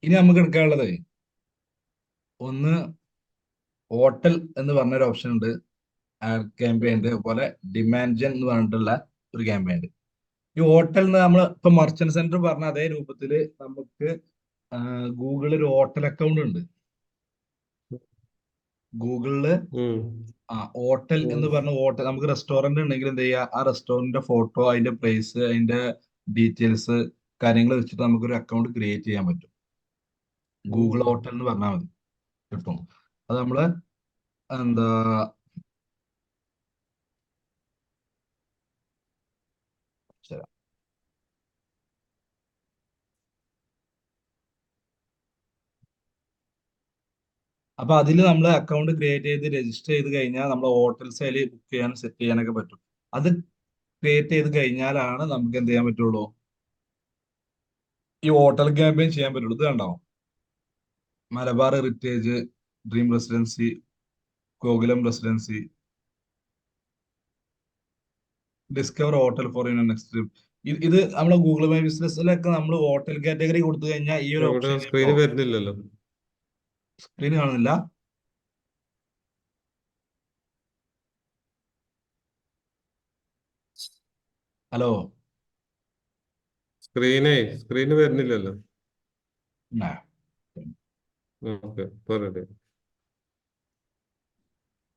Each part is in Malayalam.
ഇനി നമുക്ക് എടുക്കാനുള്ളത് ഒന്ന് ഹോട്ടൽ എന്ന് പറഞ്ഞൊരു ഓപ്ഷൻ ഉണ്ട്. ക്യാമ്പയിൻ ഉണ്ട്. അതുപോലെ ഡിമാൻഡ് ജെൻ എന്ന് പറഞ്ഞിട്ടുള്ള ഒരു ക്യാമ്പയിൻ ഉണ്ട്. ഈ ഹോട്ടൽ നമ്മൾ ഇപ്പൊ മർച്ചന്റ് സെന്റർ പറഞ്ഞ അതേ രൂപത്തില് നമുക്ക് ഗൂഗിളിൽ ഒരു ഹോട്ടൽ അക്കൗണ്ട് ഉണ്ട്. ഗൂഗിളില് ഉം. ഹോട്ടൽ ഉം. എന്ന് പറഞ്ഞ ഹോട്ടൽ നമുക്ക് റെസ്റ്റോറന്റ് ഉണ്ടെങ്കിൽ എന്ത് ചെയ്യുക, ആ റെസ്റ്റോറന്റിന്റെ ഫോട്ടോ, അതിന്റെ പ്രൈസ്, അതിന്റെ ഡീറ്റെയിൽസ് കാര്യങ്ങൾ വെച്ചിട്ട് നമുക്കൊരു അക്കൗണ്ട് ക്രിയേറ്റ് ചെയ്യാൻ പറ്റും. ഗൂഗിൾ ഉം. ഹോട്ടൽ എന്ന് പറഞ്ഞാൽ മതി, കിട്ടും. അത് നമ്മള് എന്താ ശരി. അപ്പൊ അതിൽ നമ്മൾ അക്കൗണ്ട് ക്രിയേറ്റ് ചെയ്ത് രജിസ്റ്റർ ചെയ്ത് കഴിഞ്ഞാൽ നമ്മൾ ഹോട്ടൽസ് അതിൽ ബുക്ക് ചെയ്യാനും സെറ്റ് ചെയ്യാനൊക്കെ പറ്റും. അത് ക്രിയേറ്റ് ചെയ്ത് കഴിഞ്ഞാലാണ് നമുക്ക് എന്ത് ചെയ്യാൻ പറ്റുള്ളൂ, ഈ ഹോട്ടൽ ക്യാമ്പയിൻ ചെയ്യാൻ പറ്റുള്ളൂ. ഇത് കണ്ടോ, Malabar heritage, dream residency, Gokulam residency, discover hotel for your next trip. ഇത് നമ്മളെ ഗൂഗിൾ മൈ ബിസിനസ്സിലൊക്കെ നമ്മൾ ഹോട്ടൽ കാറ്റഗറി കൊടുത്തു കഴിഞ്ഞാൽ ഈ ഒരു ഇവിടെ ഓപ്ഷൻ സ്ക്രീന് ഉണ്ടാവും. വരുന്നില്ലല്ലോ. സ്ക്രീൻ കാണുന്നില്ല? ഹലോ? സ്ക്രീന് വരുന്നില്ലല്ലോ. ആ, ഓക്കെ, പറയട്ടെ.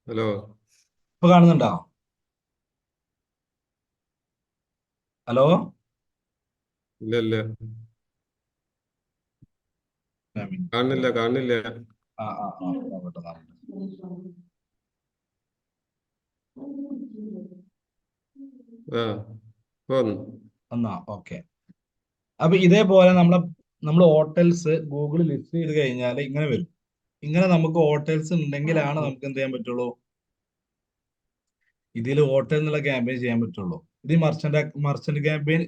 ഹലോ. ഇപ്പൊ കാണുന്നുണ്ടോ? ഹലോ? ഇല്ല ഇല്ല, ആ, കാണുന്നില്ല കാണുന്നില്ല. ആ, ആ, നോക്കട്ടെ, നോക്കട്ടെ. ആ, പോന്നു. എന്നാ ഓക്കെ. അപ്പൊ ഇതേപോലെ നമ്മൾ ഹോട്ടൽസ് ഗൂഗിളിൽ ലിസ്റ്റ് ചെയ്ത് കഴിഞ്ഞാൽ ഇങ്ങനെ വരും. ഇങ്ങനെ നമുക്ക് ഹോട്ടൽസ് ഉണ്ടെങ്കിലാണ് നമുക്ക് എന്ത് ചെയ്യാൻ പറ്റുള്ളൂ, ഇതിൽ ഹോട്ടൽ എന്നുള്ള ക്യാമ്പയിൻ ചെയ്യാൻ പറ്റുള്ളൂ. ഇത് മർച്ചന്റ് ക്യാമ്പയിൻ,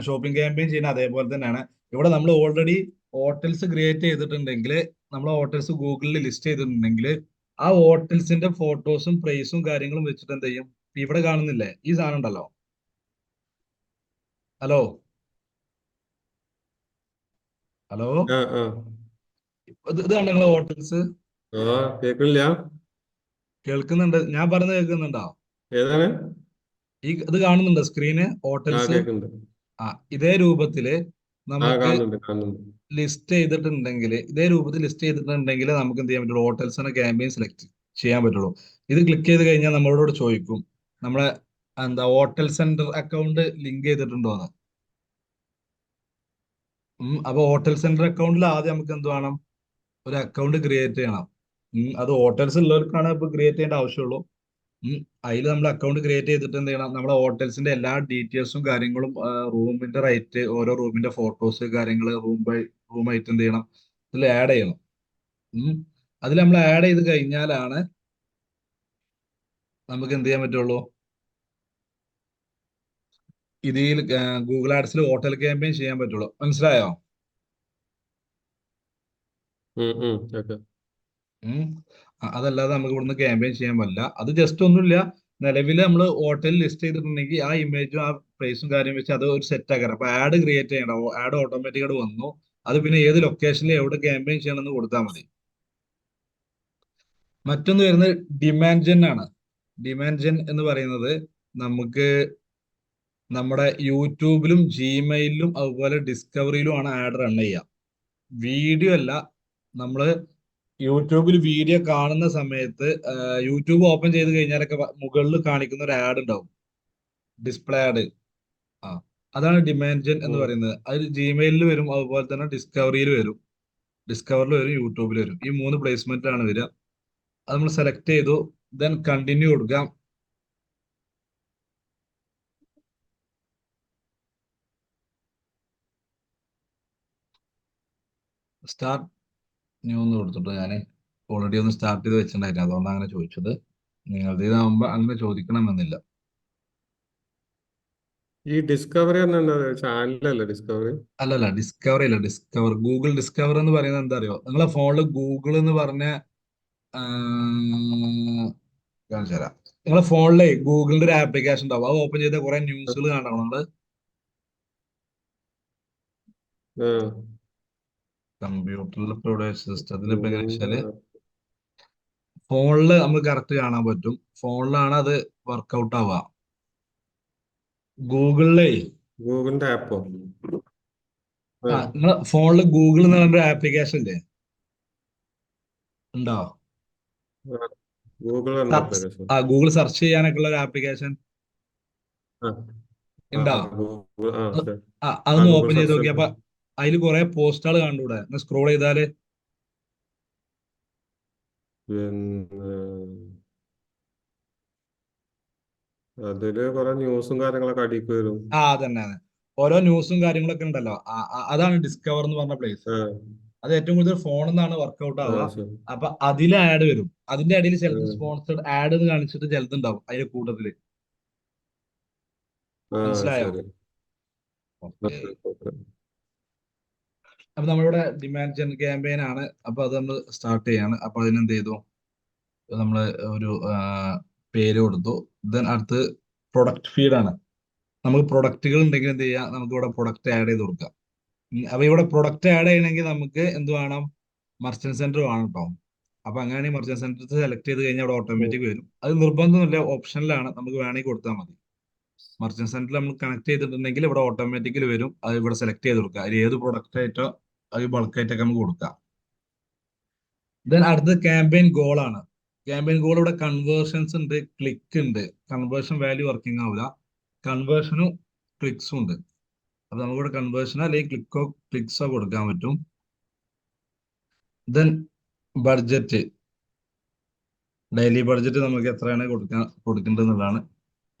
ഷോപ്പിംഗ് ക്യാമ്പയിൻ ചെയ്യുന്ന അതേപോലെ തന്നെയാണ്. ഇവിടെ നമ്മൾ ഓൾറെഡി ഹോട്ടൽസ് ക്രിയേറ്റ് ചെയ്തിട്ടുണ്ടെങ്കിൽ, നമ്മൾ ഹോട്ടൽസ് ഗൂഗിളിൽ ലിസ്റ്റ് ചെയ്തിട്ടുണ്ടെങ്കിൽ, ആ ഹോട്ടൽസിന്റെ ഫോട്ടോസും പ്രൈസും കാര്യങ്ങളും വെച്ചിട്ട് എന്ത് ചെയ്യും, ഇവിടെ കാണുന്നില്ലേ ഈ സാധനം ഉണ്ടല്ലോ. ഹലോ? ഹലോ? ആ ആ ഇത് കണ്ടോ നിങ്ങൾ ഹോട്ടൽസ്? ആ, കേൾക്കണില്ല. കേൾക്കുന്നുണ്ട്, ഞാൻ പറഞ്ഞത് കേൾക്കുന്നുണ്ടോ? ഏതാണ്? ഇത് കാണുന്നുണ്ടോ സ്ക്രീന്, ആ, ഹോട്ടൽസ്? കേൾക്കുന്നുണ്ട്. ഇതേ രൂപത്തില് ആ, നമുക്ക് കാണുന്നുണ്ട് കാണുന്നുണ്ട്. ലിസ്റ്റ് ചെയ്തിട്ടുണ്ടെങ്കിൽ, ഇതേ രൂപത്തിൽ ലിസ്റ്റ് ചെയ്തിട്ടുണ്ടെങ്കിൽ നമുക്ക് എന്ത് ചെയ്യാൻ പറ്റുള്ളൂ, ഹോട്ടൽസ് എന്ന ക്യാമ്പയിൻ സെലക്ട് ചെയ്യാൻ പറ്റുള്ളൂ. ഇത് ക്ലിക്ക് ചെയ്ത് കഴിഞ്ഞാൽ നമ്മളോട് ചോദിക്കും, നമ്മളെ ഹോട്ടൽ സെന്റർ അക്കൗണ്ട് ലിങ്ക് ചെയ്തിട്ടുണ്ടോ എന്ന്. അപ്പൊ ഹോട്ടൽ സെന്റർ അക്കൗണ്ടിൽ ആദ്യം നമുക്ക് എന്ത് വേണം, ഒരു അക്കൗണ്ട് ക്രിയേറ്റ് ചെയ്യണം. അത് ഹോട്ടൽസ് ഉള്ളവർക്കാണ് ഇപ്പൊ ക്രിയേറ്റ് ചെയ്യേണ്ട ആവശ്യമുള്ളൂ. അതിൽ നമ്മൾ അക്കൗണ്ട് ക്രിയേറ്റ് ചെയ്തിട്ട് എന്ത് ചെയ്യണം, നമ്മുടെ ഹോട്ടൽസിന്റെ എല്ലാ ഡീറ്റെയിൽസും കാര്യങ്ങളും, റൂമിന്റെ റേറ്റ്, ഓരോ റൂമിന്റെ ഫോട്ടോസ് കാര്യങ്ങൾ, റൂമായിട്ട് എന്ത് ചെയ്യണം, ഇതിൽ ആഡ് ചെയ്യണം. അതിൽ നമ്മൾ ആഡ് ചെയ്ത് കഴിഞ്ഞാലാണ് നമുക്ക് എന്ത് ചെയ്യാൻ പറ്റുള്ളൂ, ഇതിൽ ഗൂഗിൾ ആഡ്സിൽ ഹോട്ടൽ ക്യാമ്പയിൻ ചെയ്യാൻ പറ്റുള്ളൂ. മനസ്സിലായോ? ഓക്കെ. ഉം. അതല്ലാതെ നമുക്ക് ഇവിടുന്ന് ക്യാമ്പയിൻ ചെയ്യാൻ പറ്റില്ല. അത് ജസ്റ്റ് ഒന്നുമില്ല, നിലവിൽ നമ്മൾ ഹോട്ടൽ ലിസ്റ്റ് ചെയ്തിട്ടുണ്ടെങ്കിൽ ആ ഇമേജും ആ പ്രൈസും കാര്യം വെച്ച് അത് ഒരു സെറ്റ് ആക്കണം. അപ്പൊ ആഡ് ക്രിയേറ്റ് ചെയ്യണം, ആഡ് ഓട്ടോമാറ്റിക്കായിട്ട് വന്നു. അത് പിന്നെ ഏത് ലൊക്കേഷനിൽ എവിടെ ക്യാമ്പയിൻ ചെയ്യണമെന്ന് കൊടുത്താൽ മതി. മറ്റൊന്ന് വരുന്നത് ഡിമാൻഡ് ജെൻ ആണ്. ഡിമാൻഡ് ജെൻ എന്ന് പറയുന്നത് നമുക്ക് നമ്മുടെ യൂട്യൂബിലും ജിമെയിലും അതുപോലെ ഡിസ്കവറിയിലും ആണ് ആഡ് റൺ ചെയ്യുക. വീഡിയോ അല്ല, നമ്മള് യൂട്യൂബിൽ വീഡിയോ കാണുന്ന സമയത്ത് യൂട്യൂബ് ഓപ്പൺ ചെയ്ത് കഴിഞ്ഞാലൊക്കെ മുകളിൽ കാണിക്കുന്ന ഒരു ആഡ് ഉണ്ടാവും, ഡിസ്പ്ലേ ആഡ്. ആ, അതാണ് ഡിമാൻഡ് ജെൻ എന്ന് പറയുന്നത്. അത് ജിമെയിലിൽ വരും, അതുപോലെ തന്നെ ഡിസ്കവറിയിൽ വരും, യൂട്യൂബിൽ വരും. ഈ മൂന്ന് പ്ലേസ്മെന്റ് ആണ് വരിക. അത് നമ്മൾ സെലക്ട് ചെയ്തു, ദെൻ കണ്ടിന്യൂ കൊടുക്കാം. സ്റ്റാർട്ട് ന്യൂ എന്ന് കൊടുത്തിട്ട് ഞാൻ ഓൾറെഡി ഒന്ന് സ്റ്റാർട്ട് ചെയ്ത് വെച്ചിട്ടുണ്ടായിരുന്നു, അതുകൊണ്ടാണ് അങ്ങനെ ചോദിച്ചത്. നിങ്ങളുടെ ഇതാകുമ്പോ അങ്ങനെ ചോദിക്കണമെന്നില്ല. ഈ ഡിസ്കവറി എന്താ ചാനലല്ലേ ഡിസ്കവറി? അല്ലല്ല, ഡിസ്കവറി അല്ല, ഡിസ്കവർ, ഗൂഗിൾ ഡിസ്കവർ എന്ന് പറയുന്നത് എന്താ അറിയോ, നിങ്ങളെ ഫോണിൽ ഗൂഗിൾ എന്ന് പറഞ്ഞ കാണിച്ചു തരാം. നിങ്ങളെ ഫോണിലെ ഗൂഗിളിന്റെ ഒരു ആപ്ലിക്കേഷൻ ഉണ്ടാവും, അത് ഓപ്പൺ ചെയ്ത കുറെ ന്യൂസുകൾ കാണണം നമ്മള്. ആ കമ്പ്യൂട്ടറിൽ ഇപ്പൊ ഇവിടെ സിസ്റ്റത്തിൽ ഇപ്പൊ എങ്ങനെ ഗൂഗിളിന്റെ വെച്ചാല് ഫോണില് നമുക്ക് കറക്റ്റ് കാണാൻ പറ്റും. ഫോണിലാണ് അത് വർക്കൗട്ട് ആവുക. ഗൂഗിളിലേ ഗൂഗിളിന്റെ ആപ്പോ? ആ, നിങ്ങളെ ഫോണില് ഗൂഗിൾ എന്ന് പറഞ്ഞൊരു ആപ്ലിക്കേഷൻ ഇല്ലേ, ഉണ്ടോ? ഗൂഗിൾ എന്ന ആപ്ലിക്കേഷൻ. ഗൂഗിൾ സെർച്ച് ചെയ്യാനൊക്കെ ഉള്ള ഒരു ആപ്ലിക്കേഷൻ ആ ആ ഉണ്ടോ? ഗൂഗിൾ, ആ അത് ശരി. ആ അതൊന്ന് ഗൂഗിൾ ഓപ്പൺ ചെയ്ത് സെർച്ച്. നോക്കി. അപ്പൊ അതിൽ കുറെ പോസ്റ്റുകൾ കണ്ടൂടെ? സ്ക്രോൾ ചെയ്താല് പിന്നെ അതില് കുറെ ന്യൂസും കാര്യങ്ങളൊക്കെ അടിക്ക് വരും. അതന്നെ അതെ. ഓരോ ന്യൂസും കാര്യങ്ങളൊക്കെ ഉണ്ടല്ലോ. അതാണ് ഡിസ്കവർ എന്ന് പറഞ്ഞ പ്ലേസ്. ആ അത് ഏറ്റവും കൂടുതൽ ഫോണിൽ നിന്നാണ് വർക്കൗട്ട് ആ ആവുക. ശരി. അപ്പൊ അതിൽ ആഡ് വരും. അതിന്റെ ഇടയിൽ ചിലത് ആ സ്പോൺസർഡ് ആഡ് എന്ന് കാണിച്ചിട്ട് ചിലതുണ്ടാവും അതിന്റെ കൂട്ടത്തില്. ആ മനസ്സിലായോ? ശരി. ഓക്കെ. Okay okay. അപ്പൊ നമ്മളിവിടെ ഡിമാൻഡ് ജെൻ ക്യാമ്പയിൻ ആണ്. അപ്പൊ അത് നമ്മൾ സ്റ്റാർട്ട് ചെയ്യാണ്. അപ്പൊ അതിനെന്ത് ചെയ്തു, നമ്മള് ഒരു പേര് കൊടുത്തു. ദെൻ അടുത്ത് പ്രൊഡക്റ്റ് ഫീഡ് ആണ്. നമുക്ക് പ്രൊഡക്റ്റുകൾ ഉണ്ടെങ്കിൽ എന്ത് ചെയ്യാം, നമുക്ക് ഇവിടെ പ്രൊഡക്റ്റ് ആഡ് ചെയ്ത് കൊടുക്കാം. അപ്പൊ ഇവിടെ പ്രൊഡക്റ്റ് ആഡ് ചെയ്യണമെങ്കിൽ നമുക്ക് എന്ത് വേണം, മർച്ചന്റ് സെന്റർ വേണം കേട്ടോ. അപ്പൊ അങ്ങനെയാണെങ്കിൽ മർച്ചന്റ് സെന്റർ സെലക്ട് ചെയ്ത് കഴിഞ്ഞാൽ അവിടെ ഓട്ടോമാറ്റിക് വരും. അത് നിർബന്ധമൊന്നുമില്ല, ഓപ്ഷനിലാണ്, നമുക്ക് വേണമെങ്കിൽ കൊടുത്താൽ മതി. മർച്ചന്റ് സെന്ററിൽ നമ്മൾ കണക്ട് ചെയ്തിട്ടുണ്ടെങ്കിൽ ഇവിടെ ഓട്ടോമാറ്റിക്കലി വരും. അത് ഇവിടെ സെലക്ട് ചെയ്ത് കൊടുക്കുക. അതിൽ ഏത് പ്രൊഡക്റ്റ് ആയിട്ടോ അത് ബൾക്ക് ആയിട്ടൊക്കെ നമുക്ക് കൊടുക്കാം. ദെൻ അടുത്തത് ക്യാമ്പയിൻ ഗോൾ ആണ്. ക്യാമ്പയിൻ ഗോൾ ഇവിടെ കൺവേർഷൻസ് ഉണ്ട്, ക്ലിക്ക് ഉണ്ട്. കൺവേർഷൻ വാല്യൂ വർക്കിംഗ് ആവില്ല, കൺവേർഷനും ക്ലിക്സും ഉണ്ട്. അപ്പൊ നമുക്കിവിടെ കൺവേർഷനോ അല്ലെങ്കിൽ ക്ലിക്സോ കൊടുക്കാൻ പറ്റും. ദെൻ ബഡ്ജറ്റ്, ഡെയിലി ബഡ്ജറ്റ് നമുക്ക് എത്രയാണ് കൊടുക്കേണ്ടത് എന്നുള്ളതാണ്.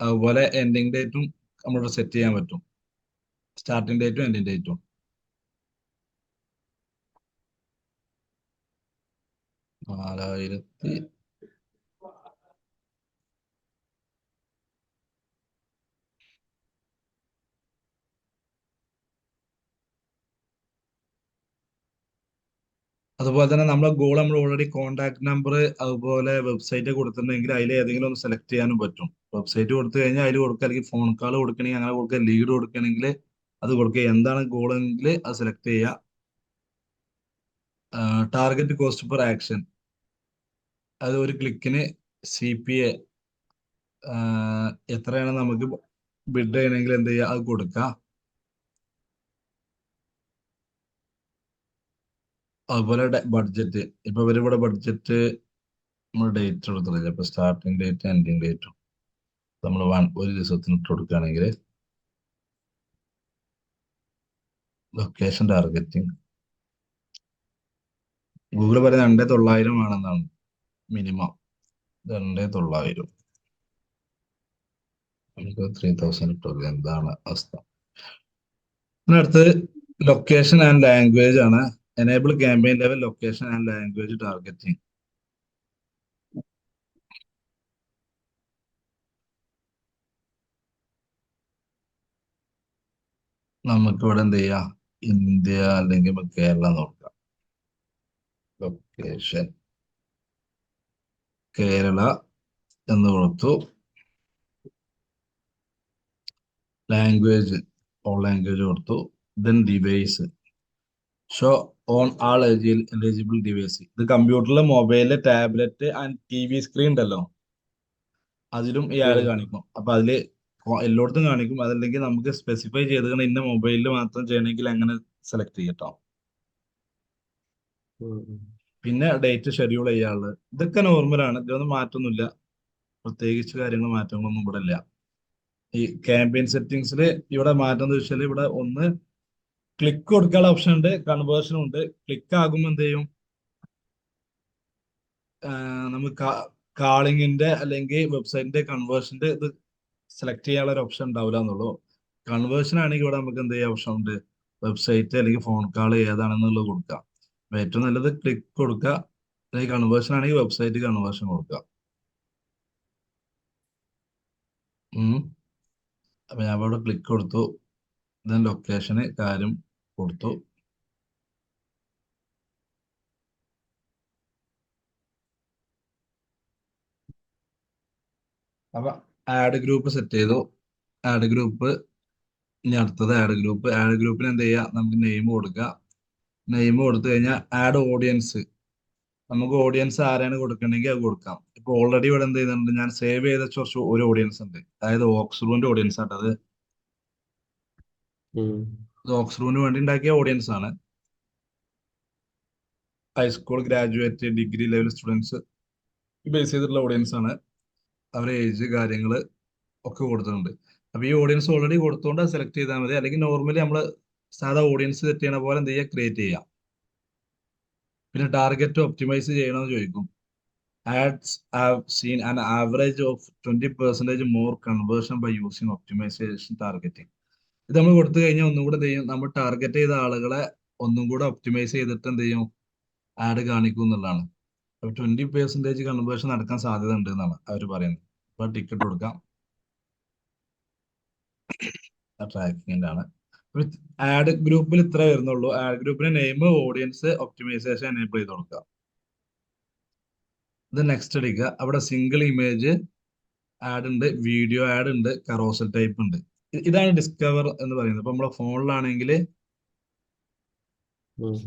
അതുപോലെ എൻഡിങ് ഡേറ്റും നമ്മളിവിടെ സെറ്റ് ചെയ്യാൻ പറ്റും, സ്റ്റാർട്ടിംഗ് ഡേറ്റും എൻഡിങ് ഡേറ്റും. 4000. അതുപോലെ തന്നെ നമ്മളെ ഗോൾ നമ്മൾ ഓൾറെഡി കോൺടാക്ട് നമ്പർ അതുപോലെ വെബ്സൈറ്റ് കൊടുത്തിട്ടുണ്ടെങ്കിൽ അതിൽ ഏതെങ്കിലും ഒന്ന് സെലക്ട് ചെയ്യാനും പറ്റും. വെബ്സൈറ്റ് കൊടുത്തു കഴിഞ്ഞാൽ അതിൽ കൊടുക്കുക, അല്ലെങ്കിൽ ഫോൺ കാൾ കൊടുക്കണമെങ്കിൽ അങ്ങനെ കൊടുക്കുക, ലീഡ് കൊടുക്കണമെങ്കിൽ അത് കൊടുക്കുക. എന്താണ് ഗോൾ എങ്കിൽ അത് സെലക്ട് ചെയ്യുക. ടാർഗറ്റ് കോസ്റ്റ് പെർ ആക്ഷൻ, അത് ഒരു ക്ലിക്കിന് CPA എത്രയാണ് നമുക്ക് ബിഡ് ചെയ്യണമെങ്കിൽ എന്ത് ചെയ്യുക, അത് കൊടുക്കുക. അതുപോലെ ബഡ്ജറ്റ്, ഇപ്പൊ ഇവരിവിടെ ബഡ്ജറ്റ് നമ്മൾ ഡേറ്റ് കൊടുത്തില്ല. ഇപ്പൊ സ്റ്റാർട്ടിംഗ് ഡേറ്റ് എൻഡിങ് ഡേറ്റും നമ്മൾ ഒരു ദിവസത്തിന് ഇട്ട് കൊടുക്കുകയാണെങ്കിൽ ലൊക്കേഷൻ ടാർഗറ്റിംഗ് ഗൂഗിൾ പറയുന്നത് 2900 ആണെന്നാണ് മിനിമം. 2900, നമുക്ക് 3000 ഇട്ട് കൊടുക്കുക. എന്താണ് അവസ്ഥ? പിന്നെ അടുത്തത് ലൊക്കേഷൻ ആൻഡ് ലാംഗ്വേജ് ആണ്. Enable campaign level location and language targeting. നമുക്ക് ഇവിടെ എന്ത് ചെയ്യാം, ഇന്ത്യ അല്ലെങ്കിൽ ഇപ്പൊ കേരളം നോക്കാം. ലൊക്കേഷൻ കേരള എന്ന് കൊടുത്തു. ലാംഗ്വേജ് ഓൾ ലാംഗ്വേജ് കൊടുത്തു. Then device show on all eligible device. ഇത് കമ്പ്യൂട്ടറിൽ, മൊബൈലില്, ടാബ്ലറ്റ് ആൻഡ് TV സ്ക്രീൻ ഉണ്ടല്ലോ, അതിലും ഈ ആഡ് ഉം, കാണിക്കും. അപ്പൊ അതില് എല്ലായിടത്തും കാണിക്കും. അതല്ലെങ്കിൽ നമുക്ക് സ്പെസിഫൈ ചെയ്ത് ഇന്ന മൊബൈലിൽ മാത്രം ചെയ്യണമെങ്കിൽ അങ്ങനെ സെലക്ട് ചെയ്യട്ടോ. ഉം. പിന്നെ ഡേറ്റ് ഷെഡ്യൂൾ ചെയ്യാനുള്ളത് ഇതൊക്കെ നോർമലാണ്, ഇതൊന്നും മാറ്റൊന്നുമില്ല. പ്രത്യേകിച്ച് മാറ്റങ്ങളൊന്നും ഇവിടെ ഇല്ല. ഈ ക്യാമ്പയിൻ സെറ്റിംഗ്സിൽ ഇവിടെ മാറ്റം എന്ന് വെച്ചാൽ ഇവിടെ ഒന്ന് ക്ലിക്ക് കൊടുക്കാനുള്ള ഓപ്ഷൻ ഉണ്ട്, കൺവേർഷനും ഉണ്ട്. ക്ലിക്ക് ആകുമ്പോൾ എന്ത് ചെയ്യും, നമുക്ക് കാളിങ്ങിന്റെ അല്ലെങ്കിൽ വെബ്സൈറ്റിന്റെ കൺവേർഷന്റെ ഇത് സെലക്ട് ചെയ്യാനുള്ള ഒരു ഓപ്ഷൻ ഉണ്ടാവില്ല എന്നുള്ളൂ. കൺവേർഷൻ ആണെങ്കിൽ ഇവിടെ നമുക്ക് എന്ത് ചെയ്യാൻ ഓപ്ഷൻ ഉണ്ട്, വെബ്സൈറ്റ് അല്ലെങ്കിൽ ഫോൺ കാൾ ഏതാണെന്നുള്ളത് കൊടുക്കാം. അപ്പൊ ഏറ്റവും നല്ലത് ക്ലിക്ക് കൊടുക്കുക, അല്ലെങ്കിൽ കൺവേർഷൻ ആണെങ്കിൽ വെബ്സൈറ്റ് കൺവേർഷൻ കൊടുക്കുക. ഉം. അപ്പൊ ഞാൻ ഇവിടെ ക്ലിക്ക് കൊടുത്തു. ദെൻ ലൊക്കേഷന് കാര്യം കൊടുത്തു. അപ്പൊ ആഡ് ഗ്രൂപ്പ് സെറ്റ് ചെയ്തു. ആഡ് ഗ്രൂപ്പ്, ഇനി അടുത്തത് ആഡ് ഗ്രൂപ്പ്. ആഡ് ഗ്രൂപ്പിന് എന്ത് ചെയ്യുക, നമുക്ക് നെയിം കൊടുക്കുക. നെയിം കൊടുത്തു കഴിഞ്ഞാൽ ആഡ് ഓഡിയൻസ്. നമുക്ക് ഓഡിയൻസ് ആരാണ് കൊടുക്കണമെങ്കിൽ അത് കൊടുക്കാം. ഇപ്പൊ ഓൾറെഡി ഇവിടെ എന്ത് ചെയ്യുന്നുണ്ട്, ഞാൻ സേവ് ചെയ്ത കുറച്ച് ഒരു ഓഡിയൻസ് ഉണ്ട്, അതായത് ഓക്സ്റൂമിന്റെ ഓഡിയൻസ് ആണ് അത്. ഉം. ഇത് ഓക്സ്റൂമിന് വേണ്ടി ഉണ്ടാക്കിയ ഓഡിയൻസ് ആണ്. High school graduate degree level students base ചെയ്തിട്ടുള്ള ഓഡിയൻസ് ആണ്. അവരെ ഏജ് കാര്യങ്ങൾ ഒക്കെ കൊടുത്തിട്ടുണ്ട്. അപ്പൊ ഈ ഓഡിയൻസ് ഓൾറെഡി കൊടുത്തുകൊണ്ട് അത് സെലക്ട് ചെയ്താൽ മതി. അല്ലെങ്കിൽ നോർമലി നമ്മൾ സാധാ ഓഡിയൻസ് സെറ്റ് ചെയ്യണ പോലെ എന്ത് ചെയ്യുക, ക്രിയേറ്റ് ചെയ്യാം. പിന്നെ ടാർഗറ്റ് ഒപ്റ്റിമൈസ് ചെയ്യണമെന്ന് ചോദിക്കും. Ads have seen an average of 20% more conversion by using optimization targeting. ഇത് നമ്മൾ കൊടുത്തു കഴിഞ്ഞാൽ ഒന്നും കൂടെ എന്ത് ചെയ്യും, നമ്മൾ ടാർഗറ്റ് ചെയ്ത ആളുകളെ ഒന്നും കൂടെ ഒപ്റ്റിമൈസ് ചെയ്തിട്ട് എന്ത് ചെയ്യും, ആഡ് കാണിക്കും എന്നുള്ളതാണ്. അപ്പൊ 20% കൺവേർഷൻ നടക്കാൻ സാധ്യത ഉണ്ട് എന്നാണ് അവർ പറയുന്നത്. അപ്പൊ ടിക്കറ്റ് കൊടുക്കാം. ട്രാക്കിങ്ങിന്റെ ആണ്. ആഡ് ഗ്രൂപ്പിൽ ഇത്ര വരുന്നുള്ളൂ. ആഡ് ഗ്രൂപ്പിന്റെ നെയിം, ഓഡിയൻസ്, ഒപ്റ്റിമൈസേഷൻ എനേബിൾ ചെയ്ത് കൊടുക്കുക. ഇത് നെക്സ്റ്റ് അടിക്കുക. അവിടെ സിംഗിൾ ഇമേജ് ആഡ് ഉണ്ട്, വീഡിയോ ആഡ് ഉണ്ട്, കറോസൽ ടൈപ്പ് ഉണ്ട്. ഇതാണ് ഡിസ്കവർ എന്ന് പറയുന്നത്. ഇപ്പൊ നമ്മുടെ ഫോണിലാണെങ്കിൽ ഉം.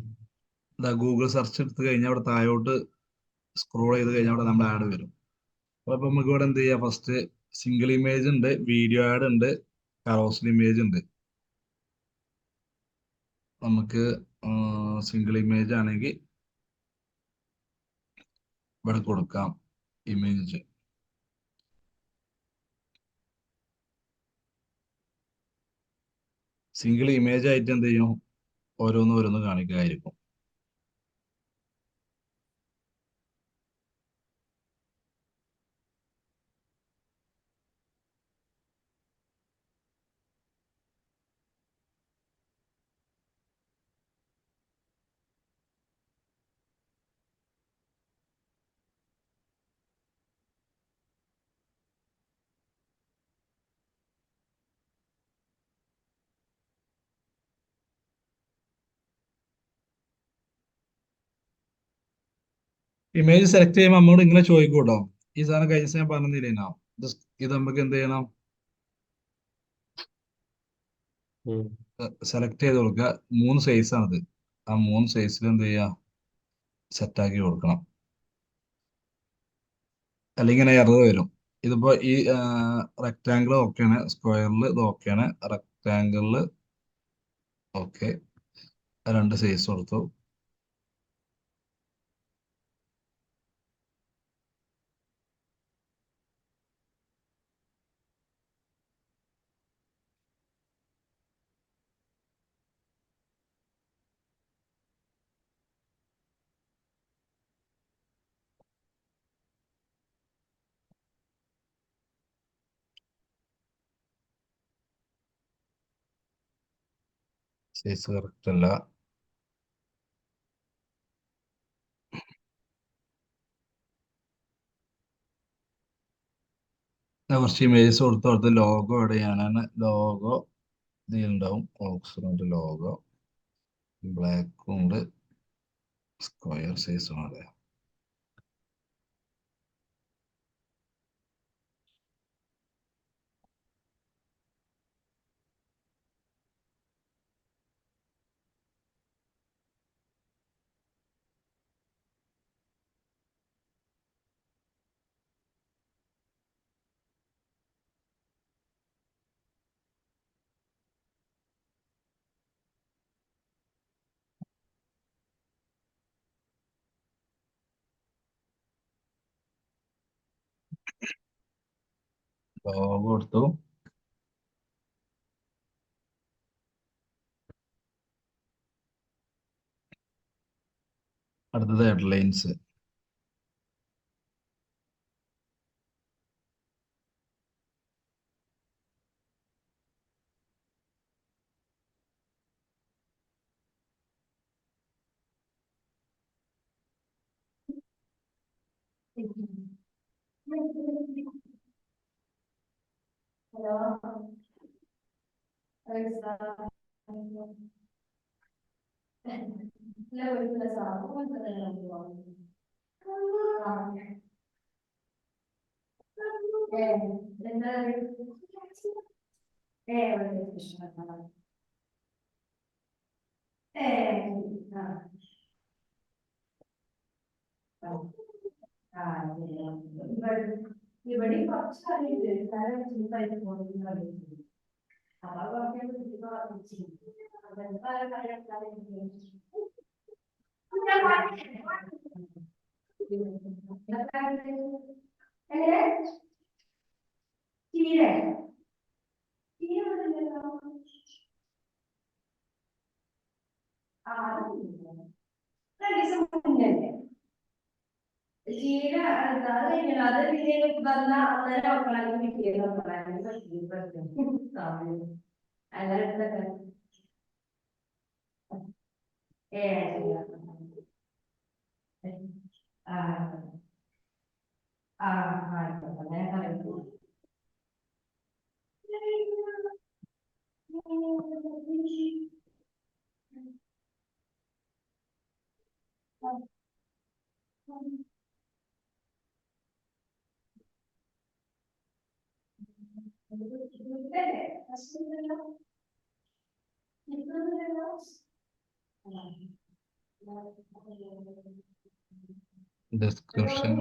ഗൂഗിൾ സെർച്ച് എടുത്ത് കഴിഞ്ഞാൽ അവിടെ താഴോട്ട് സ്ക്രോൾ ചെയ്ത് കഴിഞ്ഞാൽ അവിടെ നമ്മുടെ ആഡ് വരും. അപ്പൊ നമുക്ക് ഇവിടെ എന്ത് ചെയ്യാം, ഫസ്റ്റ് സിംഗിൾ ഇമേജ് ഉണ്ട്, വീഡിയോ ആഡ് ഉണ്ട്, കറോസൽ ഇമേജ് ഉണ്ട്. നമുക്ക് സിംഗിൾ ഇമേജ് ആണെങ്കിൽ ഇവിടെ കൊടുക്കാം ഇമേജ്. സിംഗിൾ ഇമേജ് ആയിട്ട് എന്ത് ചെയ്യും, ഓരോന്ന് കാണിക്കുകയായിരിക്കും. ഇമേജ് സെലക്ട് ചെയ്യുമ്പോൾ നമ്മോട് ഇങ്ങനെ ചോദിക്കും കേട്ടോ, ഈ സാധനം കഴിഞ്ഞ ദിവസം ഞാൻ പറഞ്ഞില്ലേനോ, ഇത് നമുക്ക് എന്ത് ചെയ്യണം, ഉം. സെലക്ട് ചെയ്ത് കൊടുക്കുക. 3 സൈസ് ആണത്. ആ 3 സൈസിൽ എന്ത് ചെയ്യുക, സെറ്റാക്കി കൊടുക്കണം. അല്ലെങ്കിൽ ഇങ്ങനെ എറർ വരും. ഇതിപ്പോ ഈ റെക്ടാങ്കിൾ ഓക്കെയാണ്, സ്ക്വയറിൽ ഇത് ഓക്കെയാണ്. റെക്ടാങ്കിളിൽ ഓക്കെ, 2 സൈസ് കൊടുത്തു. സൈസ് കറക്റ്റ് അല്ല. ഞാൻ കുറച്ച് ഇമേജസ് കൊടുത്ത് ലോഗോ എവിടെയാണ്, ലോഗോ ഇതിലുണ്ടാവും. ഓക്സ്ഫോർഡിന്റെ ലോഗോ ബ്ലാക്കും ഉണ്ട്, സ്ക്വയർ സൈസും ആണ്. ലോഗോ കൊടുത്തു. അടുത്തത് ഹെഡ്ലൈൻസ്. ഇവിടെ കുറച്ച് കളിയുണ്ട് കാരണം ചീത്തായിട്ട് പോകുന്ന കളിയുണ്ട് അപ്പൊ എങ്ങനെ ചീര ചീര ആ രണ്ട് ദിവസം മുന്നല്ലേ ചീര എന്താ അത് കഴിഞ്ഞാൽ അത് പിന്നെ വന്ന അന്നേരം മക്കളെ കിട്ടിയെന്ന് എല്ലാവരും ഏ ആ ആ ആയിക്കോട്ടെ ഞാൻ പറയുന്നു ഡിസ്കഷൻ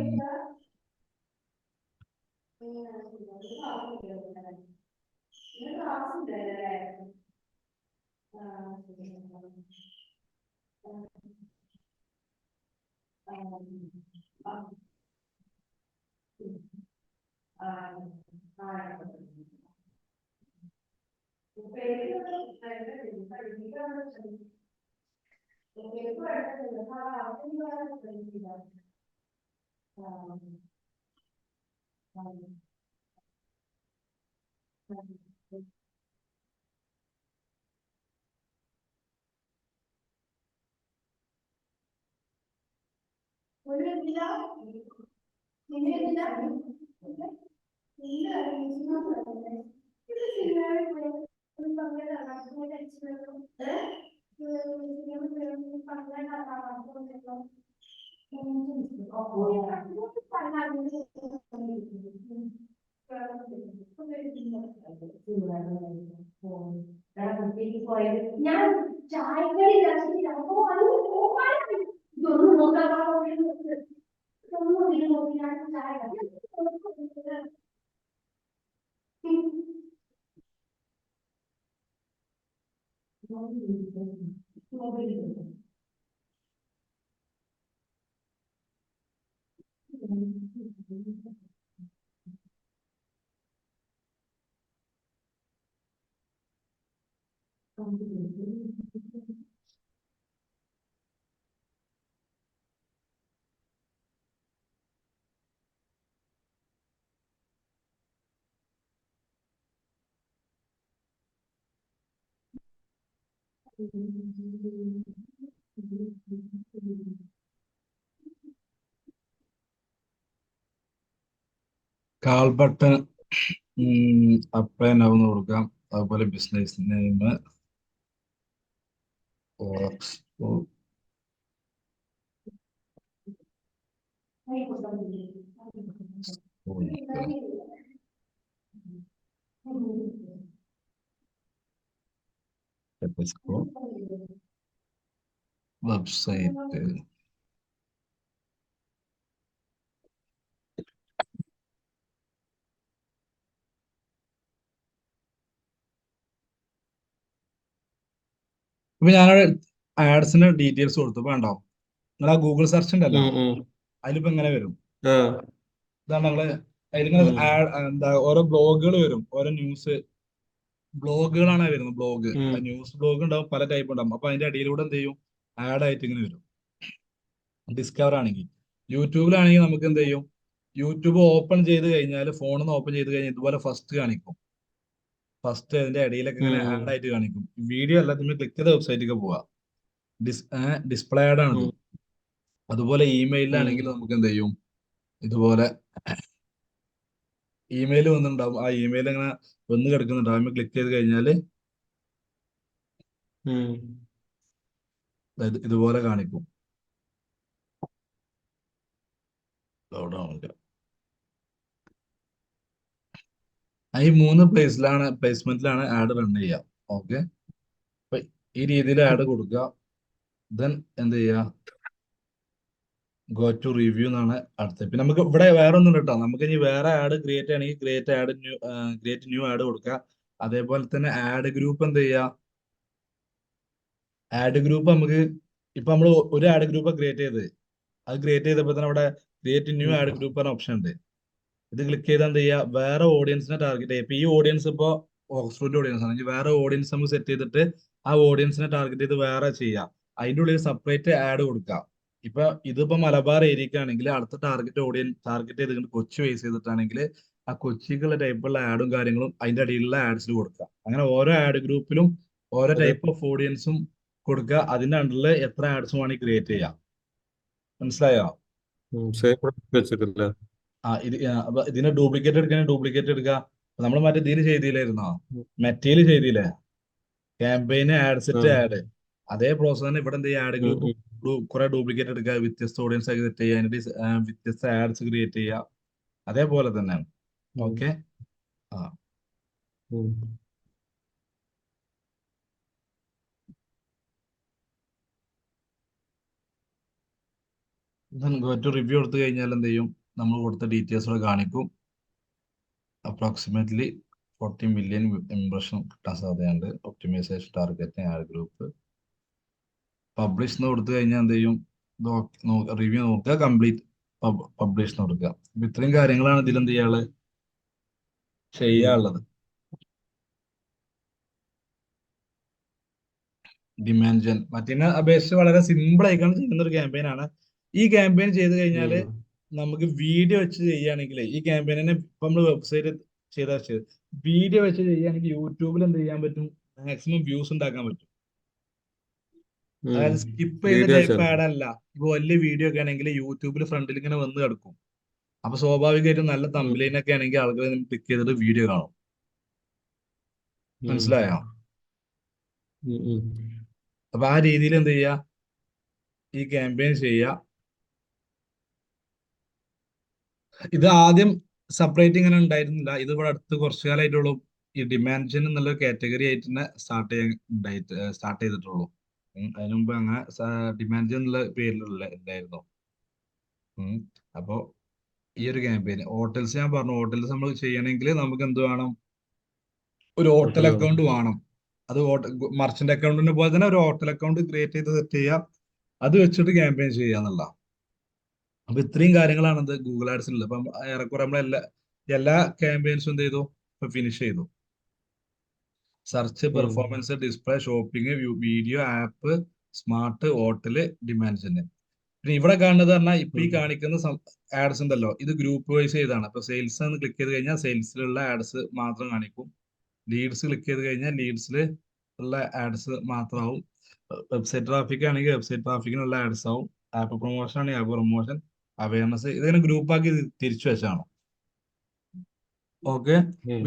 ഞാൻ ചായക്കടി ഇതൊന്നും നോക്കാൻ കാൾ ബട്ടൺ അപ്ലൈ നൗ എന്ന് കൊടുക്കാം. അതുപോലെ ബിസിനസ് നെയിം വെബ്സൈറ്റ് ഇപ്പൊ ഞാനവിടെ ആഡ്സിന്റെ ഡീറ്റെയിൽസ് കൊടുത്തു വേണ്ടോ? നിങ്ങൾ ആ ഗൂഗിൾ സെർച്ച് ഉണ്ടല്ലോ, അതിലിപ്പോ എങ്ങനെ വരും? ഇതാണ് നിങ്ങള് അതിലിങ്ങനെ എന്താ ഓരോ ബ്ലോഗുകൾ വരും, ഓരോ ന്യൂസ് ബ്ലോഗുകളാണ് വരുന്നത്. ബ്ലോഗ് ന്യൂസ് ബ്ലോഗ് ഉണ്ടാവും, പല ടൈപ്പ് ഉണ്ടാവും. അപ്പൊ അതിന്റെ അടിയിലൂടെ എന്ത് ചെയ്യും? ആഡ് ആയിട്ട് ഇങ്ങനെ വരും. ഡിസ്കവർ ആണെങ്കിൽ യൂട്യൂബിലാണെങ്കിൽ നമുക്ക് എന്ത് ചെയ്യും? യൂട്യൂബ് ഓപ്പൺ ചെയ്ത് കഴിഞ്ഞാൽ ഫോണിൽ നിന്ന് ഓപ്പൺ ചെയ്ത് കഴിഞ്ഞാൽ ഇതുപോലെ ഫസ്റ്റ് കാണിക്കും. ഫസ്റ്റ് അതിന്റെ ഇടയിലൊക്കെ ഇങ്ങനെ ആഡ് ആയിട്ട് കാണിക്കും. വീഡിയോ അല്ല, നിങ്ങൾ ക്ലിക്ക് ചെയ്ത വെബ്സൈറ്റിലേക്ക് പോവാ, ഡിസ്പ്ലേ ആഡ് ആണ്. അതുപോലെ ഇമെയിലാണെങ്കിൽ നമുക്ക് എന്ത് ചെയ്യും? ഇതുപോലെ ഇമെയിൽ വന്നിട്ടുണ്ടാവും. ആ ഇമെയിൽ ഇങ്ങനെ വന്ന് കിടക്കുന്നുണ്ടാവും. ക്ലിക്ക് ചെയ്ത് കഴിഞ്ഞാല് ഇതുപോലെ കാണിക്കും. ഈ 3 പ്ലേസ്മെന്റിലാണ് ആഡ് റൺ ചെയ്യുക. ഓക്കെ, അപ്പൊ ഈ രീതിയിൽ ആഡ് കൊടുക്കുക. ദെൻ എന്ത് ചെയ്യുക, ഗോ ടു റിവ്യൂ എന്നാണ് അടുത്തത്. പിന്നെ നമുക്ക് ഇവിടെ വേറെ ഒന്നും കേട്ടോ, നമുക്ക് ഇനി വേറെ ആഡ് ക്രിയേറ്റ് ചെയ്യണമെങ്കിൽ ക്രിയേറ്റ് ന്യൂ ആഡ് കൊടുക്കുക. അതേപോലെ തന്നെ ആഡ് ഗ്രൂപ്പ് എന്ത് ചെയ്യുക, ആഡ് ഗ്രൂപ്പ് നമുക്ക് ഇപ്പൊ നമ്മൾ ഒരു ആഡ് ഗ്രൂപ്പ് ക്രിയേറ്റ് ചെയ്ത്, അത് ക്രിയേറ്റ് ചെയ്തപ്പോൾ തന്നെ അവിടെ ക്രിയേറ്റ് ന്യൂ ആഡ് ഗ്രൂപ്പ് എന്ന ഓപ്ഷൻ ഉണ്ട്. ഇത് ക്ലിക്ക് ചെയ്താൽ എന്ത് ചെയ്യുക, വേറെ ഓഡിയൻസിനെ ടാർഗറ്റ് ചെയ്യുക. ഇപ്പൊ ഈ ഓഡിയൻസ് ഇപ്പോ ഓക്സ്ഫോർഡ് ഓഡിയൻസ് ആണെങ്കിൽ വേറെ ഓഡിയൻസ് നമുക്ക് സെറ്റ് ചെയ്തിട്ട് ആ ഓഡിയൻസിനെ ടാർഗറ്റ് ചെയ്ത് വേറെ ചെയ്യാം. അതിന്റെ ഉള്ളിൽ സെപ്പറേറ്റ് ആഡ് കൊടുക്കാം. ഇപ്പൊ ഇതിപ്പോ മലബാർ ഏരിയക്കാണെങ്കിൽ അടുത്ത ടാർഗറ്റ് ചെയ്തിട്ട് കൊച്ചി ബേസ് ചെയ്തിട്ടാണെങ്കിൽ ആ കൊച്ചിക്കുള്ള ടൈപ്പുള്ള ആഡും കാര്യങ്ങളും അതിന്റെ അടിയിലുള്ള ആഡ്സിൽ കൊടുക്കുക. അങ്ങനെ ഓരോ ആഡ് ഗ്രൂപ്പിലും ഓരോ അതെ. ടൈപ്പ് ഓഫ് ഓഡിയൻസും കൊടുക്കുക. അതിന്റെ അണ്ടറിൽ എത്ര ആഡ്സ് വേണമെങ്കിൽ ക്രിയേറ്റ് ചെയ്യാം. മനസ്സിലായോ? സേവ് വെച്ചിട്ടില്ല. അപ്പൊ ഇതിന് ഡ്യൂപ്ലിക്കേറ്റ് എടുക്കണമെങ്കിൽ ഡ്യൂപ്ലിക്കേറ്റ് എടുക്കുക. നമ്മൾ മറ്റേ ഇതിൽ ചെയ്തില്ലായിരുന്നോ, മെറ്റയിൽ ചെയ്തില്ലേ, ക്യാമ്പയിന് ആഡ് സെറ്റ് ആ. ആഡ്, അതേ പ്രോസസ് തന്നെ ഇവിടെ എന്ത് ചെയ്യുക, ആഡ് ഉം, ഗ്രൂപ്പ് ഉം, കുറെ ഡ്യൂപ്ലിക്കേറ്റ് എടുക്കുക, വ്യത്യസ്ത ഓഡിയൻസ് ആക്കി സെറ്റ് ചെയ്യുക, അതിന്റെ വ്യത്യസ്ത ആഡ്സ് ക്രിയേറ്റ് ചെയ്യുക, അതേപോലെ തന്നെയാണ്. ഉം, ഓക്കെ. ആ ഉം. റിവ്യൂ എടുത്തു കഴിഞ്ഞാൽ എന്ത് ചെയ്യും, നമ്മൾ കൊടുത്ത ഡീറ്റെയിൽസ് കാണിക്കും. അപ്രോക്സിമേറ്റ്ലി 40 മില്യൺ ഇംപ്രഷൻ കിട്ടാൻ സാധ്യതയുണ്ട്. Optimization target ad group publish എന്ന് കൊടുത്തു കഴിഞ്ഞാൽ എന്ത് ചെയ്യും, റിവ്യൂ നോക്കുക, കംപ്ലീറ്റ് പബ്ലിഷ് എന്ന് കൊടുക്കുക. അപ്പൊ ഇത്രയും കാര്യങ്ങളാണ് ഇതിൽ എന്ത് ചെയ്യാനുള്ളത്. ഡിമാൻഡ് ജെൻ മറ്റിനെ അപേക്ഷിച്ച് വളരെ സിമ്പിൾ ആയിക്കാണ് ചെയ്യുന്ന ഒരു ക്യാമ്പയിൻ ആണ്. ഈ ക്യാമ്പയിൻ ചെയ്ത് കഴിഞ്ഞാൽ നമുക്ക് വീഡിയോ വെച്ച് ചെയ്യുകയാണെങ്കിൽ, ഈ ക്യാമ്പയിനെ ഇപ്പൊ നമ്മൾ വെബ്സൈറ്റ് ചെയ്താൽ വീഡിയോ വെച്ച് ചെയ്യുകയാണെങ്കിൽ യൂട്യൂബിൽ എന്ത് ചെയ്യാൻ പറ്റും, മാക്സിമം വ്യൂസ് ഉണ്ടാക്കാൻ പറ്റും. അതായത് സ്കിപ്പ് ചെയ്ത വീഡിയോ ടൈപ്പ് ആഡ് അല്ല. ഇപ്പൊ വലിയ വീഡിയോ ഒക്കെ ആണെങ്കിൽ യൂട്യൂബിൽ ഫ്രണ്ടിൽ ഇങ്ങനെ വന്ന് കിടക്കും. അപ്പൊ സ്വാഭാവികമായിട്ടും നല്ല തംബ്ലൈൻ ഒക്കെ ആണെങ്കിൽ ആളുകൾ ക്ലിക്ക് ചെയ്തിട്ട് വീഡിയോ കാണും. മനസ്സിലായോ? അപ്പൊ ആ രീതിയിൽ എന്ത് ചെയ്യുക, ഈ ക്യാമ്പയിൻ ചെയ്യുക. ഇത് ആദ്യം സെപ്പറേറ്റ് ഇങ്ങനെ ഉണ്ടായിരുന്നില്ല. ഇത് ഇവിടെ അടുത്ത് കുറച്ചു കാലമായിട്ടുള്ളൂ ഈ ഡിമാൻഡ് ജെൻ എന്നുള്ള കാറ്റഗറി ആയിട്ട് തന്നെ സ്റ്റാർട്ട് ചെയ്തിട്ടുള്ളൂ. അതിനു മുമ്പ് അങ്ങനെ ഡിമാൻഡ് ജെൻ എന്നുള്ള പേരിലുള്ള ഉണ്ടായിരുന്നു. അപ്പോ ഈ ഒരു ക്യാമ്പയിൻ ഹോട്ടൽസ്, ഞാൻ പറഞ്ഞു, ഹോട്ടൽസ് നമ്മൾ ചെയ്യണമെങ്കിൽ നമുക്ക് എന്ത് വേണം, ഒരു ഹോട്ടൽ അക്കൗണ്ട് വേണം. അത് മർച്ചന്റ് അക്കൗണ്ടിനെ പോലെ തന്നെ ഒരു ഹോട്ടൽ അക്കൗണ്ട് ക്രിയേറ്റ് ചെയ്ത് സെറ്റ് ചെയ്യുക, അത് വെച്ചിട്ട് ക്യാമ്പയിൻ ചെയ്യുക എന്നുള്ള. അപ്പൊ ഇത്രയും കാര്യങ്ങളാണ് ഇത് ഗൂഗിൾ ആഡ്സിൽ. അപ്പം ഏറെക്കുറെ നമ്മൾ എല്ലാ ക്യാമ്പയിൻസും എന്ത് ചെയ്തു, ഇപ്പൊ ഫിനിഷ് ചെയ്തു. Search, performance, display, shopping, video, app, smart, hotel, demand gen. പിന്നെ ഇവിടെ കാണുന്നത് പറഞ്ഞാൽ ഇപ്പൊ ഈ കാണിക്കുന്ന ആഡ്സ് ഉണ്ടല്ലോ, ഇത് ഗ്രൂപ്പ് വൈസ് ചെയ്താണ്. ഇപ്പൊ സെയിൽസ് എന്ന് ക്ലിക്ക് ചെയ്ത് കഴിഞ്ഞാൽ സെയിൽസിലുള്ള ആഡ്സ് മാത്രം കാണിക്കും. ലീഡ്സ് ക്ലിക്ക് ചെയ്ത് കഴിഞ്ഞാൽ ലീഡ്സിൽ ഉള്ള ആഡ്സ് മാത്രമാവും. വെബ്സൈറ്റ് ട്രാഫിക് ആണെങ്കിൽ വെബ്സൈറ്റ് ട്രാഫിക്കിനുള്ള ആഡ്സ് ആവും. ആപ്പ് പ്രൊമോഷൻ ആണെങ്കിൽ ആപ്പ് പ്രൊമോഷൻ, അവയർനെസ്, ഇതിങ്ങനെ ഗ്രൂപ്പാക്കി തിരിച്ചു വെച്ചാണ്. ഓക്കെ.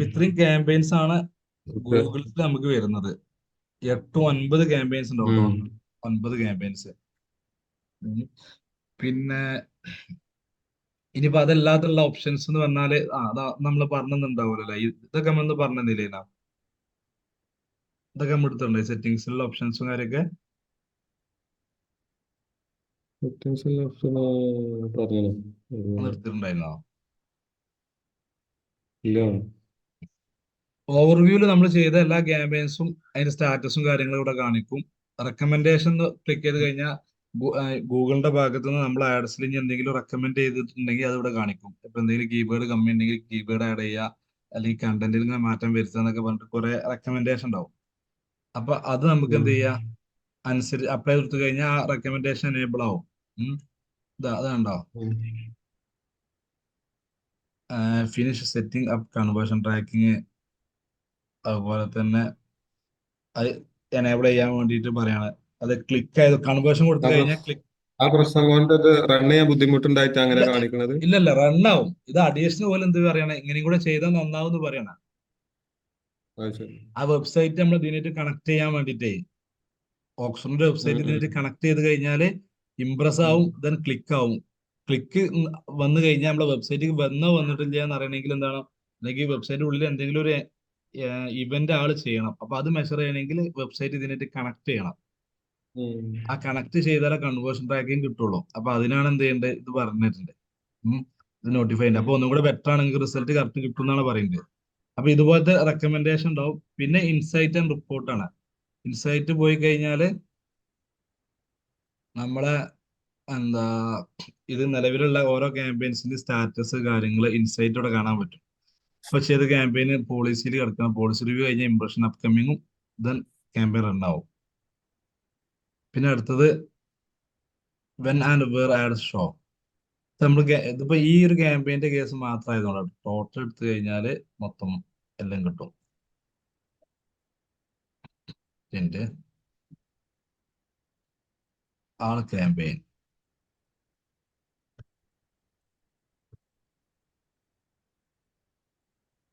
ഇത്രയും ക്യാമ്പയിൻസ് ആണ് ഗൂഗിളിൽ നമുക്ക് വരുന്നത്. 8-9 ക്യാമ്പയിൻസ് ഉണ്ടാവും. 9 ക്യാമ്പയിൻസ്. പിന്നെ ഇനിയിപ്പോ അതല്ലാത്തുള്ള ഓപ്ഷൻസ് എന്ന് പറഞ്ഞാല് നമ്മൾ പറഞ്ഞിട്ടുണ്ടാവുമല്ലോ, ഇതൊക്കെ നമ്മൾ പറഞ്ഞില്ലേ, ഇതൊക്കെ നമ്മൾ എടുത്തിട്ടുണ്ട്, സെറ്റിംഗ്സിലുള്ള ഓപ്ഷൻസും കാര്യമൊക്കെ എടുത്തിട്ടുണ്ടായിരുന്നോ? ഓവർവ്യൂല് നമ്മൾ ചെയ്ത എല്ലാ ക്യാമ്പയിൻസും അതിന്റെ സ്റ്റാറ്റസും കാര്യങ്ങളും ഇവിടെ കാണിക്കും. റെക്കമെൻഡേഷൻ ക്ലിക്ക് ചെയ്ത് കഴിഞ്ഞാൽ ഗൂഗിളിന്റെ ഭാഗത്ത് നിന്ന് നമ്മൾ ആഡ്സിൽ ഇനി എന്തെങ്കിലും റെക്കമെൻഡ് ചെയ്തിട്ടുണ്ടെങ്കിൽ അത് ഇവിടെ കാണിക്കും. ഇപ്പൊ എന്തെങ്കിലും കീബോർഡ് കമ്മി ഉണ്ടെങ്കിൽ കീബോർഡ് ആഡ് ചെയ്യുക, അല്ലെങ്കിൽ കണ്ടന്റിൽ ഇങ്ങനെ മാറ്റം വരുത്തുക എന്നൊക്കെ പറഞ്ഞിട്ട് കുറെ റെക്കമെൻഡേഷൻ ഉണ്ടാവും. അപ്പൊ അത് നമുക്ക് എന്ത് ചെയ്യാം, അനുസരിച്ച് അപ്ലൈ കൊടുത്തു കഴിഞ്ഞാൽ ആ റെക്കമെൻഡേഷൻ എനേബിൾ ആവും. അതുണ്ടോ, finish setting up conversion tracking, അതുപോലെ തന്നെ അത് എനേബിൾ ചെയ്യാൻ വേണ്ടിയിട്ട് പറയാണ്. അത് ക്ലിക്ക് ആയത് കൺവേർഷൻ കൊടുത്തു കഴിഞ്ഞാൽ ആ പ്രശ്നം കൊണ്ട് ഇത് റൺ ചെയ്യാൻ ബുദ്ധിമുട്ടുണ്ടായിട്ട് അങ്ങനെ കാണിക്കുന്നത്. ഇല്ലല്ല, റൺ ആവും. ഇത് അഡീഷണൽ പോലെ എന്ത് പറയണേ, ഇങ്ങനെയും കൂടെ ചെയ്താൽ നന്നാവും എന്ന് പറയണ. ആ വെബ്സൈറ്റ് നമ്മൾ ഇതിനായിട്ട് കണക്ട് ചെയ്യാൻ വേണ്ടിട്ടേ, ഓക്സ്ഫോർഡിന്റെ വെബ്സൈറ്റ് ഇതിനായിട്ട് കണക്ട് ചെയ്ത് കഴിഞ്ഞാല് ഇംപ്രസ് ആവും, ദെൻ ക്ലിക്ക് ആവും. ക്ലിക്ക് വന്നു കഴിഞ്ഞാൽ നമ്മളെ വെബ്സൈറ്റിൽ വന്നിട്ടില്ല എന്ന് അറിയണമെങ്കിൽ എന്താണ്, അല്ലെങ്കിൽ വെബ്സൈറ്റിന്റെ ഉള്ളിൽ എന്തെങ്കിലും ഒരു ഇവന്റ് ആള് ചെയ്യണം. അപ്പൊ അത് മെഷർ ചെയ്യണമെങ്കിൽ വെബ്സൈറ്റ് ഇതിനായിട്ട് കണക്ട് ചെയ്യണം. ആ കണക്ട് ചെയ്താലേ കൺവേർഷൻ ട്രാക്കിംഗ് കിട്ടുള്ളൂ. അപ്പൊ അതിനാണ് എന്ത് ചെയ്യേണ്ടത്, ഇത് പറഞ്ഞിട്ടുണ്ട്. ഇത് നോട്ടിഫൈ ചെയ്യുന്നത്. അപ്പൊ ഒന്നും കൂടെ ബെറ്റർ ആണെങ്കിൽ റിസൾട്ട് കറക്റ്റ് കിട്ടും എന്നാണ് പറയുന്നത്. അപ്പൊ ഇതുപോലത്തെ റെക്കമെൻഡേഷൻ ഉണ്ടാവും. പിന്നെ ഇൻസൈറ്റ് ആൻഡ് റിപ്പോർട്ടാണ്. ഇൻസൈറ്റ് പോയി കഴിഞ്ഞാല് നമ്മളെ എന്താ ഇത് നിലവിലുള്ള ഓരോ ക്യാമ്പയിൻസിന്റെ സ്റ്റാറ്റസ് കാര്യങ്ങൾ ഇൻസൈറ്റോടെ കാണാൻ പറ്റും. പക്ഷേ ഏത് ക്യാമ്പയിന് പോളിസിയിൽ കിടക്കണം, പോളിസി റിവ്യൂ കഴിഞ്ഞ ഇംപ്രഷൻ അപ്കമിങ്ങും ദെൻ ക്യാമ്പയിൻ റൺ ആവും. പിന്നെ അടുത്തത് when and where ad show. നമ്മൾ ഇതിപ്പോ ഈ ഒരു ക്യാമ്പയിന്റെ കേസ് മാത്രമായതുകൊണ്ടാണ്. ടോട്ടൽ എടുത്തു കഴിഞ്ഞാൽ മൊത്തം എല്ലാം കിട്ടും. ആൾ ക്യാമ്പയിൻ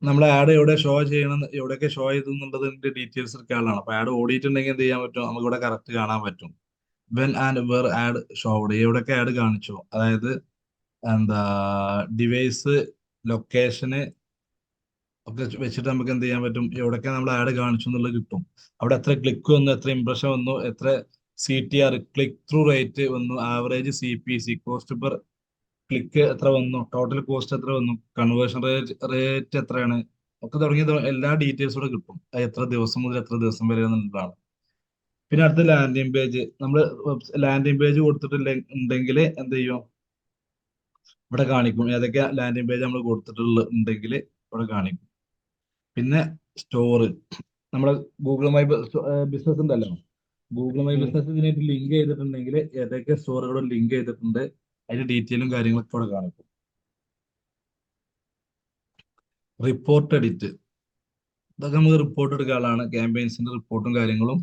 നമ്മൾ ആഡ് എവിടെ ഷോ ചെയ്യണം, എവിടെയൊക്കെ ഷോ ചെയ്തെന്നുള്ളതിന്റെ ഡീറ്റെയിൽസ് ഒക്കെ ആളാണ്. അപ്പൊ ആഡ് ഓടിയിട്ടുണ്ടെങ്കിൽ എന്ത് ചെയ്യാൻ പറ്റും, നമുക്ക് ഇവിടെ കറക്റ്റ് കാണാൻ പറ്റും. When and where ad showed, എവിടെയൊക്കെ ആഡ് കാണിച്ചു, അതായത് എന്താ ഡിവൈസ് ലൊക്കേഷന് ഒക്കെ വെച്ചിട്ട് നമുക്ക് എന്ത് ചെയ്യാൻ പറ്റും, എവിടെയൊക്കെ നമ്മൾ ആഡ് കാണിച്ചു എന്നുള്ളത് കിട്ടും. അവിടെ എത്ര ക്ലിക്ക് വന്നു, എത്ര ഇംപ്രഷൻ വന്നു, എത്ര CTR ക്ലിക്ക് ത്രൂ റേറ്റ് വന്നു, average CPC cost per click എത്ര വന്നു, ടോട്ടൽ കോസ്റ്റ് എത്ര വന്നു, കൺവേർഷൻ റേറ്റ് എത്രയാണ്, ഒക്കെ തുടങ്ങിയ എല്ലാ ഡീറ്റെയിൽസോടെ കിട്ടും. അത് എത്ര ദിവസം മുതൽ എത്ര ദിവസം വരെ എന്നുള്ളതാണ്. പിന്നെ അടുത്ത ലാൻഡിംഗ് പേജ്. നമ്മൾ ലാൻഡിംഗ് പേജ് കൊടുത്തിട്ടുണ്ടെങ്കിൽ എന്ത് ചെയ്യും, ഇവിടെ കാണിക്കും ഏതൊക്കെ ലാൻഡിംഗ് പേജ് നമ്മൾ കൊടുത്തിട്ടുണ്ടെങ്കിൽ ഇവിടെ കാണിക്കും. പിന്നെ സ്റ്റോർ, നമ്മുടെ ഗൂഗിൾ മൈ ബിസിനസ് ഉണ്ടല്ലോ, ഗൂഗിൾ മൈ ബിസിനസ് ഇതിനായിട്ട് ലിങ്ക് ചെയ്തിട്ടുണ്ടെങ്കിൽ ഏതൊക്കെ സ്റ്റോറുകളും ലിങ്ക് ചെയ്തിട്ടുണ്ട്, അതിന്റെ ഡീറ്റെയിലും കാര്യങ്ങളൊക്കെ ഇവിടെ കാണിക്കും. റിപ്പോർട്ട് എഡിറ്റ്, ഇതൊക്കെ നമുക്ക് റിപ്പോർട്ട് എടുക്കാനുള്ളതാണ്. ക്യാമ്പയിൻസിന്റെ റിപ്പോർട്ടും കാര്യങ്ങളും,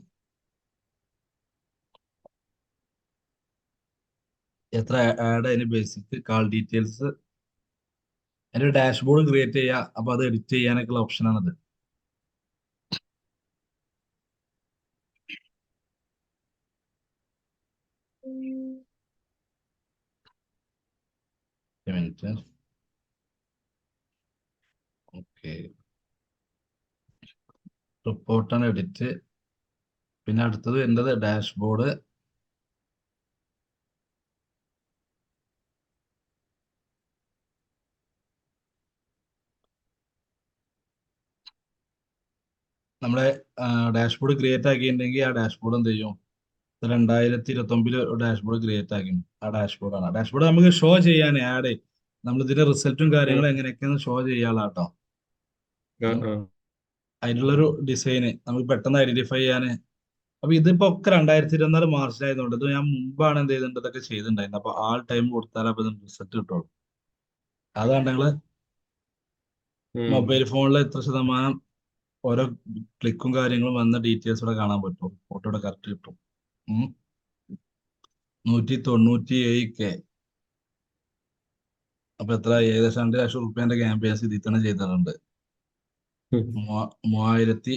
എത്ര ആഡ്, അതിന് ബേസിക് കാൾ ഡീറ്റെയിൽസ്, അതിന്റെ ഡാഷ്ബോർഡ് ക്രിയേറ്റ് ചെയ്യുക. അപ്പൊ അത് എഡിറ്റ് ചെയ്യാനൊക്കെയുള്ള ഓപ്ഷനാണത്. ഓക്കെ, റിപ്പോർട്ടാണ് എഡിറ്റ്. പിന്നെ അടുത്തത് വരുന്നത് ഡാഷ്ബോർഡ്. നമ്മളെ ഡാഷ്ബോർഡ് ക്രിയേറ്റ് ആക്കിയിട്ടുണ്ടെങ്കിൽ ആ ഡാഷ്ബോർഡ് എന്ത് ചെയ്യും, 2029 ഡാഷ്ബോർഡ് ക്രിയേറ്റ് ആക്കിയിട്ടുണ്ട്. ആ ഡാഷ്ബോർഡാണ്. ഡാഷ്ബോർഡ് നമുക്ക് ഷോ ചെയ്യാൻ ആഡ്, നമ്മൾ ഇതിന്റെ റിസൾട്ടും കാര്യങ്ങളും എങ്ങനെയൊക്കെയാണ് ഷോ ചെയ്യാനുള്ള കേട്ടോ. അതിനുള്ളൊരു ഡിസൈന് നമുക്ക് പെട്ടെന്ന് ഐഡന്റിഫൈ ചെയ്യാന്. അപ്പൊ ഇതിപ്പോ ഒക്കെ 2024 മാർച്ചിലായതുകൊണ്ട്, ഇത് ഞാൻ മുമ്പാണ് എന്ത് ചെയ്തിട്ടുണ്ട്, ഇതൊക്കെ ചെയ്തിട്ടുണ്ടായിരുന്നു. അപ്പൊ ആ ടൈം കൊടുത്താൽ അപ്പൊ റിസൾട്ട് കിട്ടുള്ളൂ. അതാണ് നിങ്ങള് മൊബൈൽ ഫോണിൽ എത്ര ശതമാനം ഓരോ ക്ലിക്കും കാര്യങ്ങളും വന്ന ഡീറ്റെയിൽസ് ഇവിടെ കാണാൻ പറ്റും. ഫോട്ടോയുടെ കറക്റ്റ് കിട്ടും. 197K. അപ്പൊ എത്ര, ഏകദേശം 2 ലക്ഷം റുപ്യന്റെ ക്യാമ്പയിൻസ് ഇതിൽ തന്നെ ചെയ്തിട്ടുണ്ട്. 3500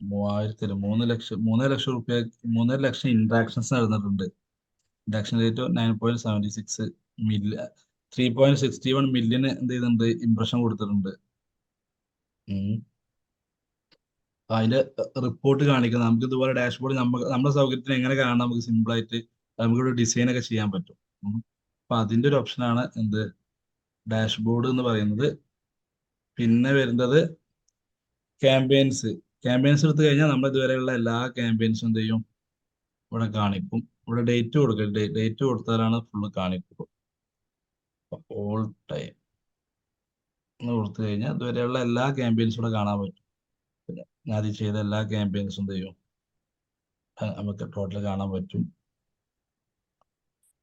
3 ലക്ഷം റുപ്യ, 3.5 ലക്ഷം ഇന്ററാക്ഷൻസ് നടന്നിട്ടുണ്ട്. ഇന്ററാക്ഷൻ റേറ്റ് 9.76 മില്യൺ, 3.61 മില്യൺ എന്ത് ചെയ്തിട്ടുണ്ട്, ഇംപ്രഷൻ കൊടുത്തിട്ടുണ്ട്. അതില് റിപ്പോർട്ട് കാണിക്കുന്നത് നമുക്ക് ഇതുപോലെ ഡാഷ്ബോർഡ് നമ്മുടെ സൗകര്യത്തിന് എങ്ങനെ കാണാം, നമുക്ക് സിമ്പിൾ ആയിട്ട് നമുക്കിവിടെ ഡിസൈൻ ഒക്കെ ചെയ്യാൻ പറ്റും. അപ്പൊ അതിന്റെ ഒരു ഓപ്ഷനാണ് എന്ത്, ഡാഷ്ബോർഡ് എന്ന് പറയുന്നത്. പിന്നെ വരുന്നത് ക്യാമ്പയിൻസ്. ക്യാമ്പയിൻസ് എടുത്തു കഴിഞ്ഞാൽ നമ്മൾ ഇതുവരെയുള്ള എല്ലാ ക്യാമ്പയിൻസും എന്ത് ചെയ്യും, ഇവിടെ കാണിക്കും. ഇവിടെ ഡേറ്റ് കൊടുക്കുക, ഡേറ്റ് കൊടുത്താലാണ് ഫുള്ള് കാണിക്കുള്ളൂ. ഓൾ ടൈം എന്ന് കൊടുത്തു കഴിഞ്ഞാൽ ഇതുവരെയുള്ള എല്ലാ ക്യാമ്പയിൻസും ഇവിടെ കാണാൻ പറ്റും. ഞാൻ അത് ചെയ്ത എല്ലാ ക്യാമ്പയിൻസും എന്ത് ചെയ്യും, നമുക്ക് ടോട്ടൽ കാണാൻ പറ്റും.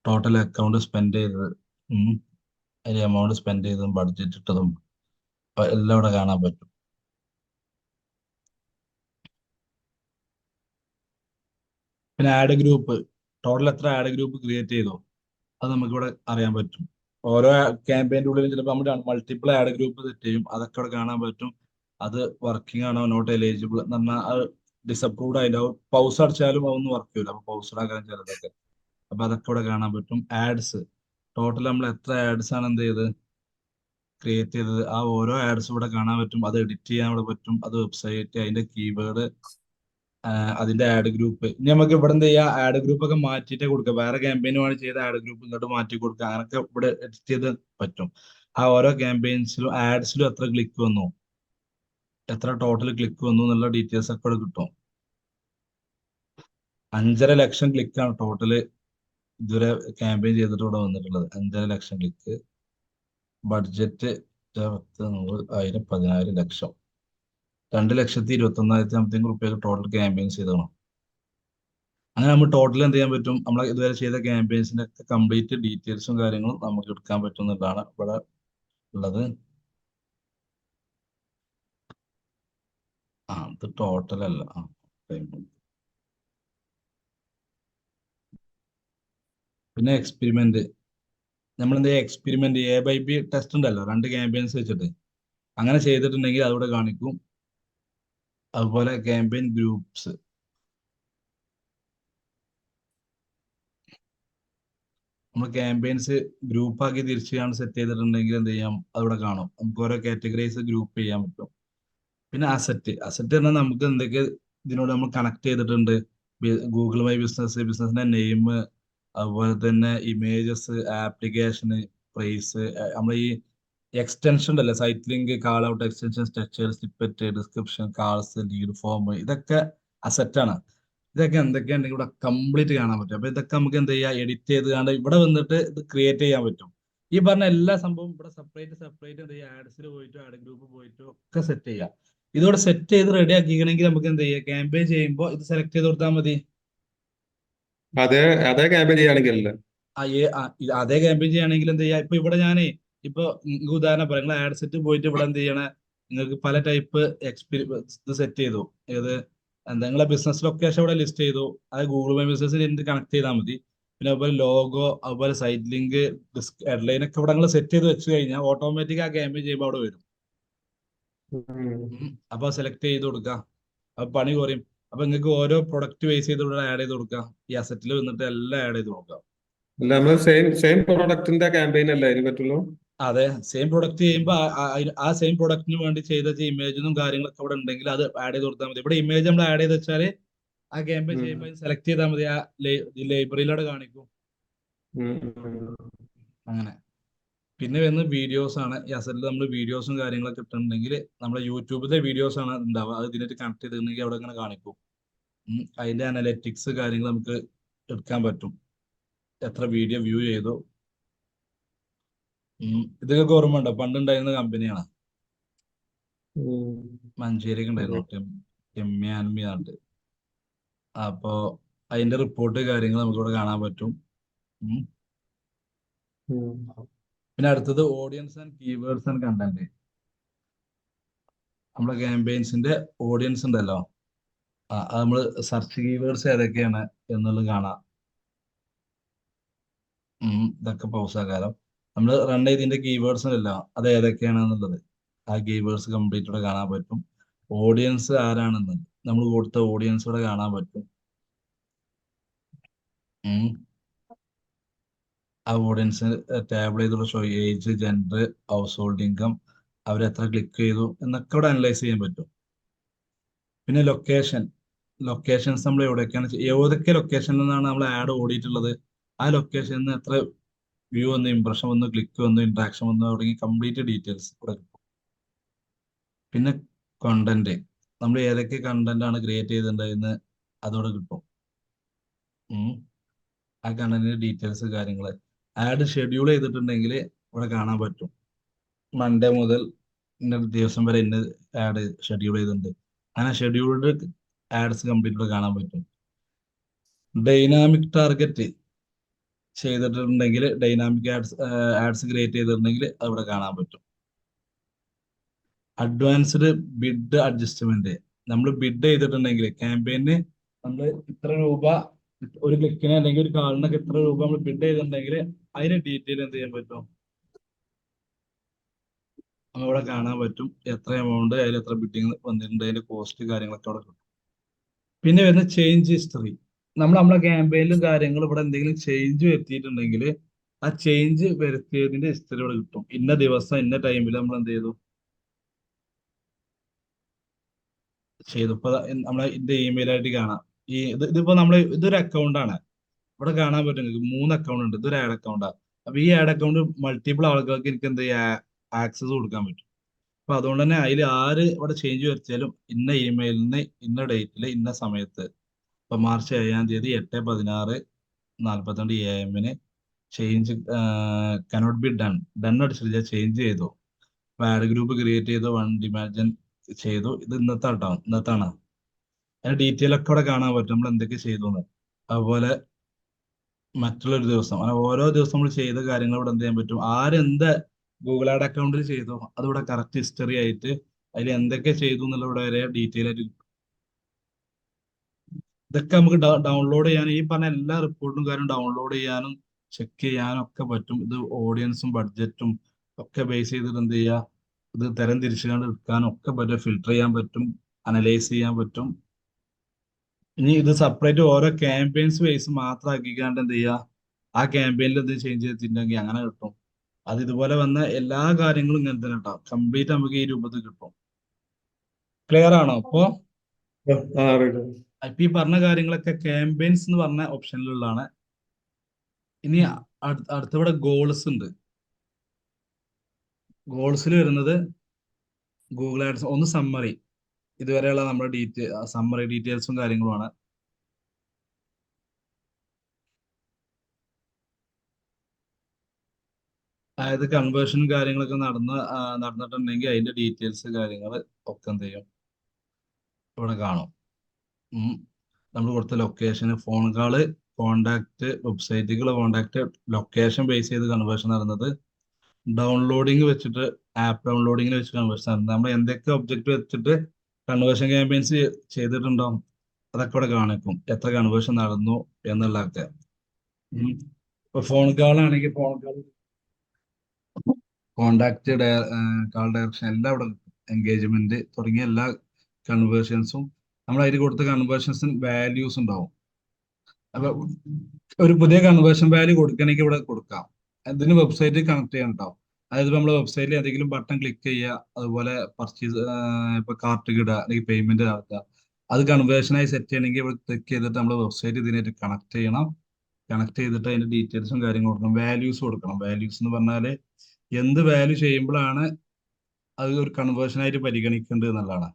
ടോട്ടൽ അക്കൗണ്ട് സ്പെൻഡ് ചെയ്തത്, അതിന് എമൗണ്ട് സ്പെൻഡ് ചെയ്തതും ബഡ്ജറ്റ് ഇട്ടതും എല്ലാം ഇവിടെ കാണാൻ പറ്റും. പിന്നെ ആഡ് ഗ്രൂപ്പ്, ടോട്ടൽ എത്ര ആഡ് ഗ്രൂപ്പ് ക്രിയേറ്റ് ചെയ്തോ അത് നമുക്ക് ഇവിടെ അറിയാൻ പറ്റും. ഓരോ ക്യാമ്പയിൻ്റെ ഉള്ളിലും ചിലപ്പോൾ നമ്മൾ മൾട്ടിപ്പിൾ ആഡ് ഗ്രൂപ്പ് സെറ്റ് ചെയ്യും, അതൊക്കെ ഇവിടെ കാണാൻ പറ്റും. അത് വർക്കിംഗ് ആണോ, നോട്ട് എലിജിബിൾ എന്ന് പറഞ്ഞാൽ അത് ഡിസപ്രൂവ്ഡ് ആയിട്ടുണ്ടാവും. പൗസ് അടിച്ചാലും അതൊന്നും വർക്ക് ചെയ്യില്ല. അപ്പൊ പൗസ്ഡ് ആക്കാൻ ചിലതൊക്കെ, അപ്പൊ അതൊക്കെ ഇവിടെ കാണാൻ പറ്റും. ആഡ്സ്, ടോട്ടൽ നമ്മൾ എത്ര ആഡ്സ് ആണ് എന്ത് ചെയ്ത് ക്രിയേറ്റ് ചെയ്തത്. ആ ഓരോ ആഡ്സ് ഇവിടെ കാണാൻ പറ്റും, അത് എഡിറ്റ് ചെയ്യാൻ ഇവിടെ പറ്റും, അത് വെബ്സൈറ്റ്, അതിന്റെ കീവേഡ്, അതിന്റെ ആഡ് ഗ്രൂപ്പ്. ഇനി നമുക്ക് ഇവിടെ എന്ത് ചെയ്യാം, ആഡ് ഗ്രൂപ്പ് ഒക്കെ മാറ്റിയിട്ട് കൊടുക്കുക. വേറെ ക്യാമ്പയിനുമാണ് ചെയ്ത ആഡ് ഗ്രൂപ്പ് ഇങ്ങോട്ട് മാറ്റി കൊടുക്കുക. അങ്ങനൊക്കെ ഇവിടെ എഡിറ്റ് ചെയ്ത് പറ്റും. ആ ഓരോ ക്യാമ്പയിൻസിലും ആഡ്സിലും എത്ര ക്ലിക്ക് വന്നു, എത്ര ടോട്ടൽ ക്ലിക്ക് വന്നു എന്നുള്ള ഡീറ്റെയിൽസ് ഒക്കെ ഇവിടെ കിട്ടും. 5,50,000 ക്ലിക്കാണ് ടോട്ടല് ഇതുവരെ ക്യാമ്പയിൻ ചെയ്തിട്ട് ഇവിടെ വന്നിട്ടുള്ളത്. 5,50,000 ക്ലിക്ക്. ബഡ്ജറ്റ് 10,000, 14,00,000, 2,21,000 സംതിങ് റുപ്യ ടോട്ടൽ ക്യാമ്പയിൻസ് ചെയ്തോണം. അങ്ങനെ നമ്മൾ ടോട്ടൽ എന്ത് ചെയ്യാൻ പറ്റും, നമ്മൾ ഇതുവരെ ചെയ്ത ക്യാമ്പയിൻസിന്റെ ഒക്കെ കംപ്ലീറ്റ് ഡീറ്റെയിൽസും കാര്യങ്ങളും നമുക്ക് എടുക്കാൻ പറ്റുന്നതാണ് ഇവിടെ ഉള്ളത്. ഇത് ടോട്ടൽ അല്ല. പിന്നെ എക്സ്പെരിമെന്റ്, നമ്മൾ എന്ത് ചെയ്യുക, എക്സ്പെരിമെന്റ് A/B ടെസ്റ്റ് ഉണ്ടല്ലോ, 2 ക്യാമ്പയിൻസ് വെച്ചിട്ട് അങ്ങനെ ചെയ്തിട്ടുണ്ടെങ്കിൽ അതിവിടെ കാണിക്കും. അതുപോലെ ക്യാമ്പയിൻ ഗ്രൂപ്പ്സ്, നമ്മൾ ക്യാമ്പയിൻസ് ഗ്രൂപ്പാക്കി തിരിച്ചാണ് സെറ്റ് ചെയ്തിട്ടുണ്ടെങ്കിൽ എന്ത് ചെയ്യാം, അതിവിടെ കാണും. നമുക്ക് ഓരോ കാറ്റഗറൈസ് ഗ്രൂപ്പ് ചെയ്യാൻ പറ്റും. പിന്നെ അസറ്റ് പറഞ്ഞാൽ നമുക്ക് എന്തൊക്കെ ഇതിനോട് നമ്മൾ കണക്ട് ചെയ്തിട്ടുണ്ട്. ഗൂഗിൾ മൈ ബിസിനസ്, ബിസിനസിന്റെ നെയിം, അതുപോലെ തന്നെ ഇമേജസ്, ആപ്ലിക്കേഷന്, പ്രൈസ്, നമ്മൾ ഈ എക്സ്റ്റൻഷൻ ഉണ്ടല്ലോ, site link, call out extension, structure, snippet, description, calls, lead form, ഇതൊക്കെ അസറ്റാണ്. ഇതൊക്കെ എന്തൊക്കെയുണ്ടെങ്കിൽ ഇവിടെ കംപ്ലീറ്റ് കാണാൻ പറ്റും. അപ്പൊ ഇതൊക്കെ നമുക്ക് എന്ത് ചെയ്യാം, എഡിറ്റ് ചെയ്ത് കണ്ട് ഇവിടെ വന്നിട്ട് ഇത് ക്രിയേറ്റ് ചെയ്യാൻ പറ്റും. ഈ പറഞ്ഞ എല്ലാ സംഭവം ഇവിടെ സെപ്പറേറ്റ് എന്ത് ചെയ്യുക, ആഡ്സിൽ പോയിട്ടോ ആഡ് ഗ്രൂപ്പ് പോയിട്ടോ ഒക്കെ സെറ്റ് ചെയ്യാം. ഇതോടെ സെറ്റ് ചെയ്ത് റെഡി ആക്കിക്കണമെങ്കിൽ നമുക്ക് എന്ത് ചെയ്യാം, ക്യാമ്പയിൻ ചെയ്യുമ്പോൾ ഇത് സെലക്ട് ചെയ്ത് കൊടുത്താൽ മതി. അതേ അതേ ക്യാമ്പയിൻ ചെയ്യുകയാണെങ്കിലല്ലേ? അതേ ക്യാമ്പയിൻ ചെയ്യുകയാണെങ്കിൽ എന്ത് ചെയ്യാം, ഇപ്പൊ ഇവിടെ ഞാനേ ഇപ്പൊ നിങ്ങൾക്ക് ഉദാഹരണം പറയാം, നിങ്ങൾ ആഡ് സെറ്റ് പോയിട്ട് ഇവിടെ എന്ത് ചെയ്യണേ, നിങ്ങൾക്ക് പല ടൈപ്പ് ഇത് സെറ്റ് ചെയ്തു. ഏത് എന്താ, നിങ്ങളെ ബിസിനസ് ലൊക്കേഷൻ ഇവിടെ ലിസ്റ്റ് ചെയ്തു. അത് ഗൂഗിൾ മൈ ബിസിനസ്സിൽ എന്ത് കണക്ട് ചെയ്താൽ മതി. പിന്നെ അതുപോലെ ലോഗോ, അതുപോലെ സൈറ്റ് ലിങ്ക്, ഹെഡ്ലൈൻ ഒക്കെ ഇവിടെ നിങ്ങൾ സെറ്റ് ചെയ്ത് വെച്ച് കഴിഞ്ഞാൽ ഓട്ടോമാറ്റിക് ആ ക്യാമ്പയിൻ ചെയ്യുമ്പോൾ അവിടെ വരും. അപ്പൊ സെലക്ട് ചെയ്ത് കൊടുക്കുക, അപ്പൊ പണി കുറയും. അപ്പൊ നിങ്ങൾക്ക് ഓരോ പ്രൊഡക്റ്റ് ബേസ് ചെയ്ത് ഇവിടെ ആഡ് ചെയ്ത് കൊടുക്കുക. ഈ അസറ്റിൽ വന്നിട്ട് എല്ലാം ആഡ് ചെയ്ത് കൊടുക്കുക. അല്ല, നമ്മൾ സെയിം പ്രോഡക്റ്റിന്റെ ക്യാമ്പയിൻ അല്ലേ അതിന് പറ്റുള്ളൂ? അതെ, സെയിം പ്രൊഡക്റ്റ് ചെയ്യുമ്പോൾ ആ സെയിം പ്രൊഡക്റ്റിന് വേണ്ടി ചെയ്ത ഇമേജും കാര്യങ്ങളൊക്കെ ഇവിടെ ഉണ്ടെങ്കിൽ അത് ആഡ് ചെയ്ത് കൊടുത്താൽ മതി. ഇവിടെ ഇമേജ് നമ്മൾ ആഡ് ചെയ്ത് വെച്ചാൽ ആ ക്യാമ്പയിൻ ചെയ്യുമ്പോൾ സെലക്ട് ചെയ്താൽ മതി, ആ ലൈബ്രറിയിലൂടെ കാണിക്കും. അങ്ങനെ. പിന്നെ വരുന്ന വീഡിയോസ് ആണ്. ഈ അസറ്റിൽ നമ്മൾ വീഡിയോസും കാര്യങ്ങളൊക്കെ ഇട്ടിട്ടുണ്ടെങ്കിൽ നമ്മുടെ യൂട്യൂബിലെ വീഡിയോസ് ആണ് ഉണ്ടാവുക. അത് ഇതിനായിട്ട് കണക്ട് ചെയ്തിട്ടുണ്ടെങ്കിൽ അവിടെ ഇങ്ങനെ കാണിക്കും. അതിന്റെ അനലറ്റിക്സ് കാര്യങ്ങൾ നമുക്ക് എടുക്കാൻ പറ്റും, എത്ര വീഡിയോ വ്യൂ ചെയ്തു. ഇതൊക്കെ ഓർമ്മ ഉണ്ടോ, പണ്ടുണ്ടായിരുന്ന കമ്പനിയാണ്, മഞ്ചേരിയൊക്കെ ഉണ്ടായിരുന്നു, ടെമ്മിയാൻമിയാണ്ട്. അപ്പോ അതിന്റെ റിപ്പോർട്ട് കാര്യങ്ങൾ നമുക്ക് ഇവിടെ കാണാൻ പറ്റും. പിന്നെ അടുത്തത് audience and keywords and content. നമ്മുടെ ക്യാമ്പയിൻസിന്റെ ഓഡിയൻസ് ഉണ്ടല്ലോ, അത് നമ്മൾ സെർച്ച് കീവേഡ്സ് ഏതൊക്കെയാണ് എന്നുള്ളത് കാണാം. ഇതൊക്കെ പൗസാകാരം നമ്മൾ റൺ ചെയ്തതിന്റെ കീവേഡ്സ് ഉണ്ടല്ലോ, അത് ഏതൊക്കെയാണെന്നുള്ളത് ആ കീവേഡ്സ് കംപ്ലീറ്റ് ഇവിടെ കാണാൻ പറ്റും. ഓഡിയൻസ് ആരാണെന്ന് നമ്മൾ കൊടുത്ത ഓഡിയൻസ് ഇവിടെ കാണാൻ പറ്റും. ആ ഓഡിയൻസ് ടാബിൾ ചെയ്തുള്ള show, age, gender, house hold income, അവരെത്ര ക്ലിക്ക് ചെയ്തു എന്നൊക്കെ ഇവിടെ അനലൈസ് ചെയ്യാൻ പറ്റും. പിന്നെ ലൊക്കേഷൻസ് നമ്മൾ എവിടെയൊക്കെയാണ് ഏതൊക്കെ ലൊക്കേഷനിൽ നിന്നാണ് നമ്മൾ ആഡ് ഓടിയിട്ടുള്ളത്, ആ ലൊക്കേഷനിൽ നിന്ന് എത്ര വ്യൂ വന്നു, ഇംപ്രഷൻ വന്നു, ക്ലിക്ക് വന്നു, ഇന്ററാക്ഷൻ വന്നു, തുടങ്ങി കംപ്ലീറ്റ് ഡീറ്റെയിൽസ് ഇവിടെ കിട്ടും. പിന്നെ കണ്ടന്റ്, നമ്മൾ ഏതൊക്കെ കണ്ടന്റ് ആണ് ക്രിയേറ്റ് ചെയ്തിട്ടുണ്ടായിരുന്നത് അതോടെ കിട്ടും. ആ കണ്ടന്റിന്റെ ഡീറ്റെയിൽസ് കാര്യങ്ങൾ ആഡ് ഷെഡ്യൂൾ ചെയ്തിട്ടുണ്ടെങ്കിൽ ഇവിടെ കാണാൻ പറ്റും. മൺഡേ മുതൽ ഇന്ന ദിവസം വരെ ഇന്ന ആഡ് ഷെഡ്യൂൾ ചെയ്തിട്ടുണ്ട്. അങ്ങനെ ഷെഡ്യൂൾഡ് ആഡ്സ് കംപ്ലീറ്റ് ഇവിടെ കാണാൻ പറ്റും. ഡൈനാമിക് ടാർഗറ്റ് ചെയ്തിട്ടുണ്ടെങ്കിൽ, ഡൈനാമിക് ആഡ്സ് ക്രിയേറ്റ് ചെയ്തിട്ടുണ്ടെങ്കിൽ അവിടെ കാണാൻ പറ്റും. അഡ്വാൻസ്ഡ് ബിഡ് അഡ്ജസ്റ്റ്മെന്റ്, നമ്മൾ ബിഡ് ചെയ്തിട്ടുണ്ടെങ്കിൽ ക്യാമ്പയിന് നമ്മൾ ഇത്ര രൂപ ഒരു ക്ലിക്കിന് അല്ലെങ്കിൽ ഒരു കാളിനൊക്കെ എത്ര രൂപ നമ്മൾ ബിഡ് ചെയ്തിട്ടുണ്ടെങ്കിൽ അതിന് ഡീറ്റെയിൽ എന്ത് ചെയ്യാൻ പറ്റും, അവിടെ കാണാൻ പറ്റും. എത്ര എമൗണ്ട്, അതിൽ എത്ര ബിഡിങ് വന്നിട്ടുണ്ട്, അതിന്റെ കോസ്റ്റ് കാര്യങ്ങളൊക്കെ അവിടെ കിട്ടും. പിന്നെ വരുന്ന ചേഞ്ച് ഹിസ്റ്ററി, നമ്മളെ ക്യാമ്പയിലും കാര്യങ്ങളും ഇവിടെ എന്തെങ്കിലും ചേഞ്ച് വരുത്തിയിട്ടുണ്ടെങ്കിൽ ആ ചേഞ്ച് വരുത്തിയതിന്റെ ഹിസ്റ്ററി ഇവിടെ കിട്ടും. ഇന്ന ദിവസം ഇന്ന ടൈമിൽ നമ്മൾ എന്ത് ചെയ്തു. ഇപ്പൊ നമ്മളെ ഇതിന്റെ ഇമെയിൽ ഐ ഡി കാണാം. ഇതിപ്പോ ഇതൊരു അക്കൗണ്ട് ആണ്. ഇവിടെ കാണാൻ പറ്റും നിങ്ങൾക്ക് 3 അക്കൗണ്ട് ഉണ്ട്. ഇതൊരു ആഡ് അക്കൗണ്ടാണ്. അപ്പൊ ഈ ആഡ് അക്കൗണ്ട് മൾട്ടിപ്പിൾ ആളുകൾക്ക് എനിക്ക് എന്ത് ചെയ്യാ ആക്സസ് കൊടുക്കാൻ പറ്റും. അപ്പൊ അതുകൊണ്ട് തന്നെ അതിൽ ആര് ഇവിടെ ചേഞ്ച് വരുത്തിയാലും ഇന്ന ഇമെയിലിന് ഇന്ന ഡേറ്റിൽ ഇന്ന സമയത്ത് ഇപ്പൊ മാർച്ച് 7-ാം തീയതി 8:16:42 AM change cannot be done അടിച്ചില്ല, ചേഞ്ച് ചെയ്തു. അപ്പൊ ആഡ് ഗ്രൂപ്പ് ക്രിയേറ്റ് ചെയ്തു, വൺ ഡിമാൻഡ് ചെയ്തു. ഇത് ഇന്നത്താണ്. അതിന്റെ ഡീറ്റെയിൽ ഒക്കെ ഇവിടെ കാണാൻ പറ്റും നമ്മൾ എന്തൊക്കെ ചെയ്തു എന്ന്. അതുപോലെ മറ്റുള്ളൊരു ദിവസം, അങ്ങനെ ഓരോ ദിവസം നമ്മൾ ചെയ്ത കാര്യങ്ങൾ ഇവിടെ എന്ത് ചെയ്യാൻ പറ്റും. ആരെന്ത് ഗൂഗിൾ ആഡ് അക്കൗണ്ടിൽ ചെയ്തോ അതിവിടെ കറക്റ്റ് ഹിസ്റ്ററി ആയിട്ട് അതിൽ എന്തൊക്കെ ചെയ്തു എന്നുള്ള ഇവിടെ വരെ ഡീറ്റെയിൽ ആയിട്ട് കിട്ടും. ഇതൊക്കെ നമുക്ക് ഡൗൺലോഡ് ചെയ്യാനും ഈ പറഞ്ഞ എല്ലാ റിപ്പോർട്ടും കാര്യം ഡൗൺലോഡ് ചെയ്യാനും ചെക്ക് ചെയ്യാനും ഒക്കെ പറ്റും. ഇത് ഓഡിയൻസും ബഡ്ജറ്റും ഒക്കെ ബേസ് ചെയ്തിട്ട് എന്ത് ചെയ്യുക, ഇത് തരം തിരിച്ചുകൊണ്ട് എടുക്കാനും ഒക്കെ പറ്റും, ഫിൽട്ടർ ചെയ്യാൻ പറ്റും, അനലൈസ് ചെയ്യാൻ പറ്റും. ഇനി ഇത് സെപ്പറേറ്റ് ഓരോ ക്യാമ്പയിൻസ് ബേസ് മാത്രം ആക്കിക്കാണ്ട് എന്ത് ചെയ്യുക, ആ ക്യാമ്പയിനിൽ എന്ത് ചേഞ്ച് ചെയ്തിട്ടുണ്ടെങ്കിൽ അങ്ങനെ കിട്ടും. അത് ഇതുപോലെ വന്ന എല്ലാ കാര്യങ്ങളും ഇങ്ങനെ തന്നെ ഉണ്ടാവും. കംപ്ലീറ്റ് നമുക്ക് ഈ രൂപത്തിൽ കിട്ടും. ക്ലിയർ ആണോ? അപ്പോ ഈ പറഞ്ഞ കാര്യങ്ങളൊക്കെ ക്യാമ്പയിൻസ് എന്ന് പറഞ്ഞ ഓപ്ഷനിലുള്ളതാണ്. ഇനി അടുത്തിവിടെ ഗോൾസ് ഉണ്ട്. ഗോൾസിൽ വരുന്നത് ഗൂഗിൾ ആഡ്സ് ഒന്ന് സമ്മറി, ഇതുവരെയുള്ള നമ്മുടെ സമ്മറി ഡീറ്റെയിൽസും കാര്യങ്ങളുമാണ്. അതായത് കൺവേർഷൻ കാര്യങ്ങളൊക്കെ നടന്നിട്ടുണ്ടെങ്കിൽ അതിന്റെ ഡീറ്റെയിൽസ് കാര്യങ്ങൾ ഒക്കെ എന്ത് ചെയ്യും ഇവിടെ കാണും. നമ്മൾ കൊടുത്ത ലൊക്കേഷന്, ഫോൺ കാള്, കോണ്ടാക്ട്, വെബ്സൈറ്റുകൾ, കോണ്ടാക്ട്, ലൊക്കേഷൻ ബേസ് ചെയ്ത് കൺവേർഷൻ നടന്നത്, ഡൗൺലോഡിങ് വെച്ചിട്ട് ആപ്പ് ഡൗൺലോഡിങ്ങിൽ വെച്ച് കൺവേർഷൻ നടന്നത്, നമ്മൾ എന്തൊക്കെ ഒബ്ജക്റ്റ് വെച്ചിട്ട് കൺവേർഷൻ ക്യാമ്പയിൻസ് ചെയ്തിട്ടുണ്ടോ അതൊക്കെ ഇവിടെ കാണിക്കും, എത്ര കൺവേർഷൻ നടന്നു എന്നുള്ളതൊക്കെ. ഇപ്പൊ ഫോൺ കാളാണെങ്കിൽ phone call, contact, call direction എല്ലാം ഇവിടെ, എൻഗേജ്മെന്റ് തുടങ്ങിയ എല്ലാ കൺവേർഷൻസും നമ്മൾ അതിൽ കൊടുത്ത കൺവേർഷൻസിന് വാല്യൂസ് ഉണ്ടാവും. അപ്പൊ ഒരു പുതിയ കൺവേർഷൻ വാല്യൂ കൊടുക്കണമെങ്കിൽ ഇവിടെ കൊടുക്കാം. അതിന് വെബ്സൈറ്റിൽ കണക്ട് ചെയ്യണം കേട്ടോ. അതായത് നമ്മുടെ വെബ്സൈറ്റിൽ ഏതെങ്കിലും ബട്ടൺ ക്ലിക്ക് ചെയ്യുക, അതുപോലെ പർച്ചേസ്, ഇപ്പൊ കാർട്ട് ഇടുക അല്ലെങ്കിൽ പേയ്മെന്റ് നടത്തുക, അത് കൺവേർഷനായി സെറ്റ് ചെയ്യണമെങ്കിൽ ഇവിടെ ക്ലിക്ക് ചെയ്തിട്ട് നമ്മൾ വെബ്സൈറ്റ് ഇതിനായിട്ട് കണക്ട് ചെയ്യണം. കണക്ട് ചെയ്തിട്ട് അതിന്റെ ഡീറ്റെയിൽസും കാര്യങ്ങളും കൊടുക്കണം, വാല്യൂസ് കൊടുക്കണം. വാല്യൂസ് എന്ന് പറഞ്ഞാല് എന്ത് വാല്യൂ ചെയ്യുമ്പോഴാണ് അത് ഒരു കൺവേർഷനായിട്ട് പരിഗണിക്കേണ്ടത് എന്നുള്ളതാണ്.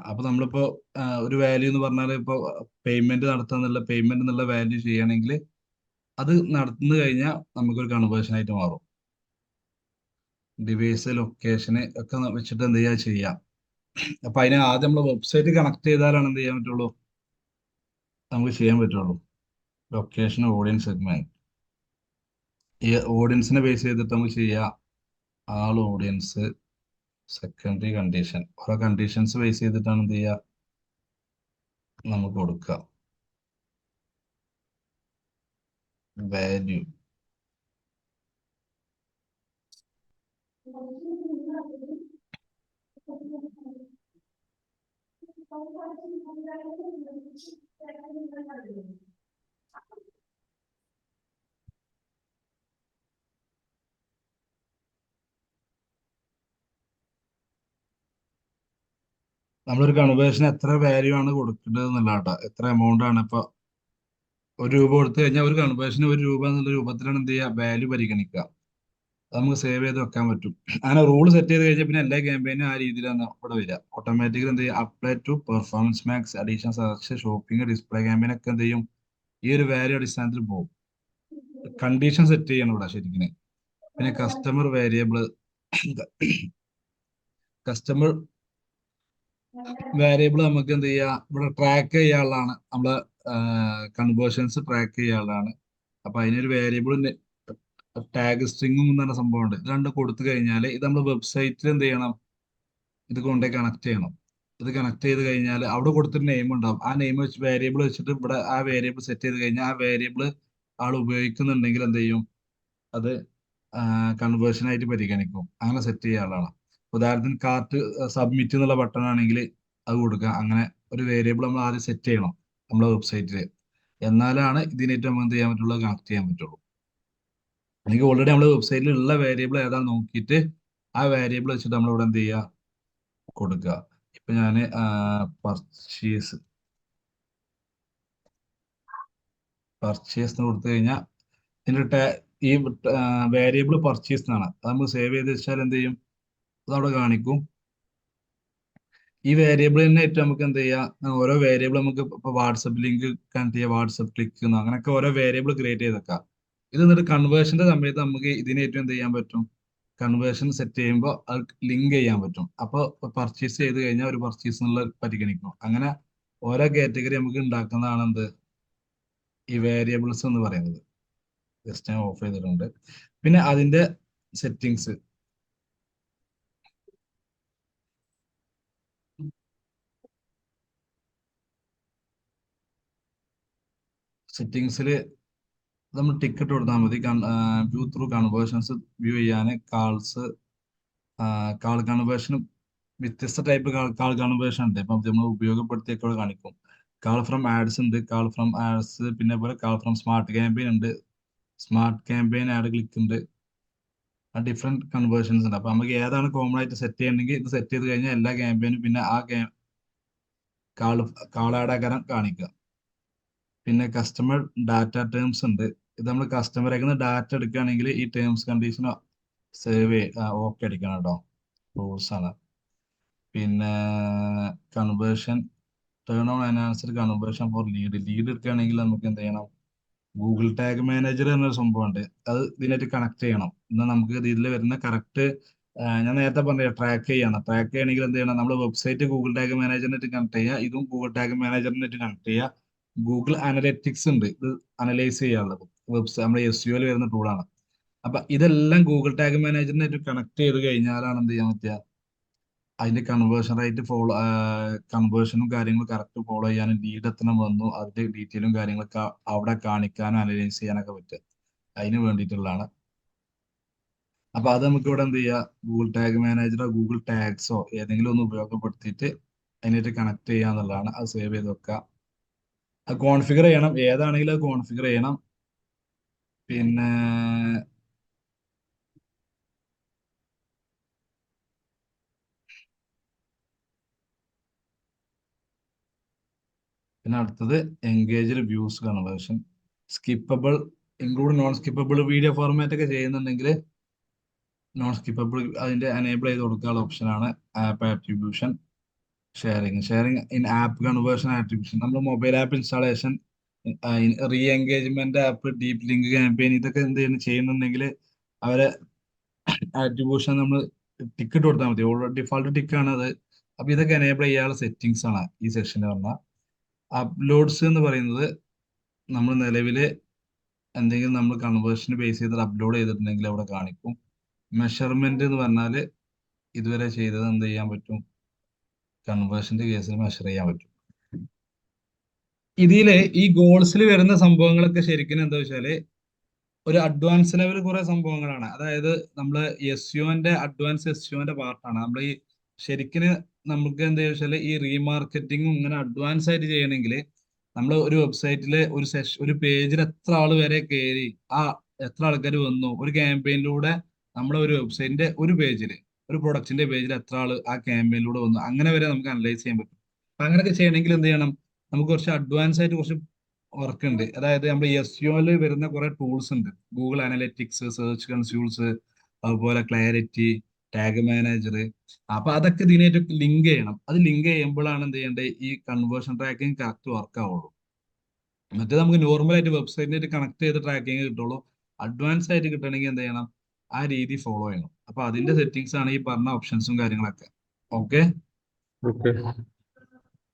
അപ്പൊ നമ്മളിപ്പോ ഒരു വാല്യൂ എന്ന് പറഞ്ഞാൽ ഇപ്പൊ പേയ്മെന്റ് നടത്താന്നുള്ള പേയ്മെന്റ് എന്നുള്ള വാല്യൂ ചെയ്യണമെങ്കിൽ അത് നടത്തുന്നു കഴിഞ്ഞാൽ നമുക്കൊരു കൺവേർഷൻ ആയിട്ട് മാറും. ഡിവൈസ്, ലൊക്കേഷന് ഒക്കെ വെച്ചിട്ട് എന്ത് ചെയ്യാം. അപ്പൊ അതിന് ആദ്യം നമ്മൾ വെബ്സൈറ്റ് കണക്ട് ചെയ്താലാണ് എന്ത് ചെയ്യാൻ പറ്റുള്ളൂ, നമുക്ക് ചെയ്യാൻ പറ്റുള്ളൂ. ലൊക്കേഷൻ, ഓഡിയൻസ് സെഗ്മെന്റ്, ഈ ഓഡിയൻസിനെ ബേസ് ചെയ്തിട്ട് നമുക്ക് ചെയ്യാം. ആൾ ഓഡിയൻസ്, സെക്കൻഡറി കണ്ടീഷൻ, ഓരോ കണ്ടീഷൻസ് ബേസ് ചെയ്തിട്ടാണ് എന്ത് ചെയ്യുക നമുക്ക് കൊടുക്കുക. വാല്യൂ, നമ്മളൊരു കൺവേർഷൻ എത്ര വാല്യൂ ആണ് കൊടുക്കേണ്ടത് എന്നുള്ള കേട്ടോ, എത്ര എമൗണ്ട് ആണ്. ഇപ്പൊ 1 രൂപ കൊടുത്തു കഴിഞ്ഞാൽ ഒരു കൺവേർഷന് 1 രൂപ എന്നുള്ള രൂപത്തിലാണ് എന്ത് ചെയ്യുക വാല്യൂ പരിഗണിക്കുക. അത് നമുക്ക് സേവ് ചെയ്ത് വെക്കാൻ പറ്റും. അങ്ങനെ റൂൾ സെറ്റ് ചെയ്ത് കഴിഞ്ഞാൽ പിന്നെ എല്ലാ ക്യാമ്പയിനും ആ രീതിയിലാണ് ഇവിടെ വരിക. ഓട്ടോമാറ്റിക്കലി എന്ത് ചെയ്യും, apply to performance max, additional search, shopping, display campaign ഒക്കെ എന്ത് ചെയ്യും ഈ ഒരു വാല്യൂ അടിസ്ഥാനത്തിൽ പോകും. കണ്ടീഷൻ സെറ്റ് ചെയ്യണം ഇവിടെ ശരിക്കും. പിന്നെ കസ്റ്റമർ വേരിയബിൾ, കസ്റ്റമർ വേരിയബിൾ നമുക്ക് എന്ത് ചെയ്യാം ഇവിടെ ട്രാക്ക് ചെയ്യാനുള്ളതാണ്. നമ്മള് കൺവേർഷൻസ് ട്രാക്ക് ചെയ്യാനുള്ളതാണ്. അപ്പൊ അതിനൊരു വേരിയബിൾ ടാഗ് സ്ട്രിങ്ങും എന്ന് പറഞ്ഞ സംഭവം ഉണ്ട്. ഇത് രണ്ടും കൊടുത്തു കഴിഞ്ഞാൽ ഇത് നമ്മൾ വെബ്സൈറ്റിൽ എന്ത് ചെയ്യണം, ഇത് കൊണ്ടുപോയി കണക്ട് ചെയ്യണം. ഇത് കണക്ട് ചെയ്ത് കഴിഞ്ഞാൽ അവിടെ കൊടുത്തൊരു നെയിം ഉണ്ടാവും. ആ നെയിം വെച്ച് വേരിയബിൾ വെച്ചിട്ട് ഇവിടെ ആ വേരിയബിൾ സെറ്റ് ചെയ്ത് കഴിഞ്ഞാൽ ആ വേരിയബിൾ ആൾ ഉപയോഗിക്കുന്നുണ്ടെങ്കിൽ എന്ത് ചെയ്യും, അത് കൺവേർഷൻ ആയിട്ട് പരിഗണിക്കും. അങ്ങനെ സെറ്റ് ചെയ്യാനുള്ളതാണ്. ഉദാഹരണത്തിന് കാർട്ട് സബ്മിറ്റ് എന്നുള്ള ബട്ടൺ ആണെങ്കിൽ അത് കൊടുക്കുക. അങ്ങനെ ഒരു വേരിയബിൾ നമ്മൾ ആദ്യം സെറ്റ് ചെയ്യണം നമ്മളെ വെബ്സൈറ്റിൽ, എന്നാലാണ് ഇതിനായിട്ട് നമുക്ക് എന്ത് ചെയ്യാൻ പറ്റുള്ളൂ, കണക്ട് ചെയ്യാൻ പറ്റുള്ളൂ. അല്ലെങ്കിൽ ഓൾറെഡി നമ്മുടെ വെബ്സൈറ്റിൽ ഉള്ള വേരിയബിൾ ഏതാണെന്ന് നോക്കിയിട്ട് ആ വേരിയബിൾ വെച്ചിട്ട് നമ്മൾ ഇവിടെ എന്ത് ചെയ്യുക, കൊടുക്കുക. ഇപ്പൊ ഞാൻ പർച്ചേസ് എന്ന് കൊടുത്തു കഴിഞ്ഞാൽ ഇതിന്റെ ഈ വേരിയബിൾ പർച്ചേസ് എന്നാണ്. അത് നമ്മൾ സേവ് ചെയ്ത് വെച്ചാൽ എന്ത് ചെയ്യും, അത് അവിടെ കാണിക്കും. ഈ വേരിയബിൾ തന്നെ ഏറ്റവും നമുക്ക് എന്ത് ചെയ്യാം, ഓരോ വേരിയബിൾ നമുക്ക് ഇപ്പൊ വാട്സപ്പ് ലിങ്ക് കണക്ട് ചെയ്യാം, വാട്സപ്പ് ക്ലിക്ക് അങ്ങനെയൊക്കെ ഓരോ വേരിയബിൾ ക്രിയേറ്റ് ചെയ്ത് വെക്കാം. ഇത് എന്നിട്ട് കൺവേർഷന്റെ സമയത്ത് നമുക്ക് ഇതിനെ ഏറ്റവും എന്ത് ചെയ്യാൻ പറ്റും, കൺവേർഷൻ സെറ്റ് ചെയ്യുമ്പോൾ അത് ലിങ്ക് ചെയ്യാൻ പറ്റും. അപ്പോൾ പർച്ചേസ് ചെയ്ത് കഴിഞ്ഞാൽ ഒരു പർച്ചേസ് എന്നുള്ള പരിഗണിക്കും. അങ്ങനെ ഓരോ കാറ്റഗറി നമുക്ക് ഉണ്ടാക്കുന്നതാണ് എന്ത്, ഈ വേരിയബിൾസ് എന്ന് പറയുന്നത്. ജസ്റ്റ് ഞാൻ ഓഫ് ചെയ്തിട്ടുണ്ട്. പിന്നെ അതിന്റെ സെറ്റിങ്സ്, സെറ്റിങ്സിൽ നമ്മൾ ടിക്കറ്റ് കൊടുത്താൽ മതി. വ്യൂ ത്രൂ കൺവേർഷൻസ് വ്യൂ ചെയ്യാൻ കാൾ കൺവേർഷൻ, വ്യത്യസ്ത ടൈപ്പ് കാൾ കൺവേർഷൻ ഉണ്ട്. ഇപ്പം നമ്മൾ ഉപയോഗപ്പെടുത്തിയൊക്കെ കാണിക്കും. കാൾ ഫ്രം ആഡ്സ് ഉണ്ട്, കാൾ ഫ്രം ആഡ്സ്, പിന്നെ പോലെ കാൾ ഫ്രം സ്മാർട്ട് ക്യാമ്പയിൻ ഉണ്ട്, സ്മാർട്ട് ക്യാമ്പയിൻ ആഡ് ക്ലിക്ക് ഉണ്ട്. ഡിഫറെന്റ് കൺവേർഷൻസ് ഉണ്ട്. അപ്പൊ നമുക്ക് ഏതാണ് കോമൺ ആയിട്ട് സെറ്റ് ചെയ്യണമെങ്കിൽ ഇത് സെറ്റ് ചെയ്ത് കഴിഞ്ഞാൽ എല്ലാ ക്യാമ്പയിനും പിന്നെ ആ കാൾ ആഡ് ആക്കാൻ കാണിക്കുക. പിന്നെ കസ്റ്റമർ ഡാറ്റ ടേംസ് ഉണ്ട്. ഇത് നമ്മൾ കസ്റ്റമറേക്ക് ഡാറ്റ എടുക്കുകയാണെങ്കിൽ ഈ ടേംസ് കണ്ടീഷൻ സേവ് ഓക്കെ അടിക്കണം കേട്ടോ, റൂൾസ് ആണ്. പിന്നെ conversion, turn on enhanced conversion for lead എടുക്കുകയാണെങ്കിൽ നമുക്ക് എന്ത് ചെയ്യണം, ഗൂഗിൾ ടാഗ് മാനേജർ എന്നൊരു സംഭവമുണ്ട്. അത് ഇതിനായിട്ട് കണക്ട് ചെയ്യണം. എന്നാൽ നമുക്ക് ഇതിൽ വരുന്ന കറക്റ്റ്, ഞാൻ നേരത്തെ പറഞ്ഞ ട്രാക്ക് ചെയ്യണമെങ്കിൽ എന്ത് ചെയ്യണം, നമ്മൾ വെബ്സൈറ്റ് ഗൂഗിൾ ടാഗ് മാനേജറിനായിട്ട് കണക്ട് ചെയ്യുക, ഇതും ഗൂഗിൾ ടാഗ് മാനേജറിനായിട്ട് കണക്ട് ചെയ്യുക. ഗൂഗിൾ അനലറ്റിക്സ് ഉണ്ട്, ഇത് അനലൈസ് ചെയ്യാനുള്ളത് നമ്മുടെ SEO വരുന്ന ടൂളാണ്. അപ്പൊ ഇതെല്ലാം ഗൂഗിൾ ടാഗ് മാനേജറിനായിട്ട് കണക്ട് ചെയ്ത് കഴിഞ്ഞാലാണ് എന്ത് ചെയ്യാൻ പറ്റുക, അതിന്റെ കൺവേർഷൻ റേറ്റ് കൺവേർഷനും കാര്യങ്ങളും കറക്റ്റ് ഫോളോ ചെയ്യാനും ലീഡ് എത്തണം വന്നു അതിന്റെ ഡീറ്റെയിലും കാര്യങ്ങളൊക്കെ അവിടെ കാണിക്കാനും അനലൈസ് ചെയ്യാനൊക്കെ പറ്റുക. അതിന് വേണ്ടിയിട്ടുള്ളതാണ്. അപ്പൊ അത് നമുക്ക് ഇവിടെ എന്ത് ചെയ്യുക, ഗൂഗിൾ ടാഗ് മാനേജറോ ഗൂഗിൾ ടാഗ്സോ ഏതെങ്കിലും ഒന്ന് ഉപയോഗപ്പെടുത്തിയിട്ട് അതിനായിട്ട് കണക്ട് ചെയ്യാന്നുള്ളതാണ്. അത് സേവ് ചെയ്ത് വെക്കുക. അത് കോൺഫിഗർ ചെയ്യണം, ഏതാണെങ്കിലും അത് കോൺഫിഗർ ചെയ്യണം. പിന്നെ അടുത്തത് engaged views conversion, skippable include non skippable video format ഒക്കെ ചെയ്യുന്നുണ്ടെങ്കിൽ നോൺ സ്കിപ്പബിൾ അതിന്റെ എനേബിൾ ചെയ്ത് കൊടുക്കാനുള്ള ഓപ്ഷനാണ്. App attribution, sharing in app conversion attribution, നമ്മൾ mobile app installation, re engagement app, deep link campaign, ഇതൊക്കെ എന്ത് ചെയ്യുന്നുണ്ടെങ്കിൽ അവരെ ആട്രിബ്യൂഷൻ നമ്മൾ ടിക്കറ്റ് കൊടുത്താൽ മതി. ഓൾറെഡി ഡിഫാൾട്ട് ടിക്കാണ് അത്. അപ്പൊ ഇതൊക്കെ എനേബിൾ ചെയ്യാനുള്ള സെറ്റിങ്സ് ആണ് ഈ സെഷനിൽ പറഞ്ഞാൽ. അപ്ലോഡ്സ് എന്ന് പറയുന്നത് നമ്മൾ നിലവില് എന്തെങ്കിലും നമ്മൾ കൺവേർഷൻ ബേസ് ചെയ്ത് അപ്ലോഡ് ചെയ്തിട്ടുണ്ടെങ്കിൽ അവിടെ കാണിക്കും. മെഷർമെന്റ് എന്ന് പറഞ്ഞാൽ ഇതുവരെ ചെയ്തത് എന്ത് ചെയ്യാൻ പറ്റും, കൺവേർഷന്റെ കേസിൽ മെഷർ ചെയ്യാൻ പറ്റും. ഇതില് ഈ ഗോൾസിൽ വരുന്ന സംഭവങ്ങളൊക്കെ ശരിക്കും എന്താ വെച്ചാല് ഒരു അഡ്വാൻസ് ലെവൽ കുറെ സംഭവങ്ങളാണ്. അതായത് നമ്മൾ അഡ്വാൻസ് SEOന്റെ പാർട്ടാണ്. നമ്മൾ ഈ ശരിക്കും നമുക്ക് എന്താ വെച്ചാൽ ഈ റീമാർക്കറ്റിംഗും ഇങ്ങനെ അഡ്വാൻസ് ആയിട്ട് ചെയ്യണമെങ്കിൽ നമ്മൾ ഒരു വെബ്സൈറ്റില് ഒരു പേജിൽ എത്ര ആൾ വരെ കയറി, എത്ര ആൾക്കാർ വന്നു, ഒരു ക്യാമ്പയിനിലൂടെ നമ്മളെ ഒരു വെബ്സൈറ്റിന്റെ ഒരു പേജിൽ, ഒരു പ്രൊഡക്റ്റിന്റെ പേജിൽ എത്ര ആൾ ആ ക്യാമ്പയിനിലൂടെ വന്നു, അങ്ങനെ വരെ നമുക്ക് അനലൈസ് ചെയ്യാൻ പറ്റും. അപ്പൊ അങ്ങനെയൊക്കെ ചെയ്യണമെങ്കിൽ എന്ത് ചെയ്യണം, നമുക്ക് കുറച്ച് അഡ്വാൻസ് ആയിട്ട് കുറച്ച് വർക്ക് ഉണ്ട്. അതായത് നമ്മുടെ SEOയിൽ വരുന്ന കുറെ ടൂൾസ് ഉണ്ട്, ഗൂഗിൾ അനലറ്റിക്സ്, സെർച്ച് കൺസ്യൂൾസ്, അതുപോലെ ക്ലാരിറ്റി, ടാഗ് മാനേജർ. അപ്പൊ അതൊക്കെ ഇതിനായിട്ട് ലിങ്ക് ചെയ്യണം. അത് ലിങ്ക് ചെയ്യുമ്പോഴാണ് എന്ത് ചെയ്യേണ്ടത്, ഈ കൺവേർഷൻ ട്രാക്കിംഗ് കറക്റ്റ് വർക്ക് ആവുള്ളൂ. മറ്റേ നമുക്ക് നോർമൽ ആയിട്ട് വെബ്സൈറ്റിനായിട്ട് കണക്ട് ചെയ്ത് ട്രാക്കിംഗ് കിട്ടുള്ളൂ. അഡ്വാൻസ് ആയിട്ട് കിട്ടണമെങ്കിൽ എന്ത് ചെയ്യണം, ആ രീതി ഫോളോ ചെയ്യണം. അപ്പൊ അതിന്റെ സെറ്റിങ്സ് ആണ് ഈ പറഞ്ഞ ഓപ്ഷൻസും കാര്യങ്ങളൊക്കെ. ഓക്കെ.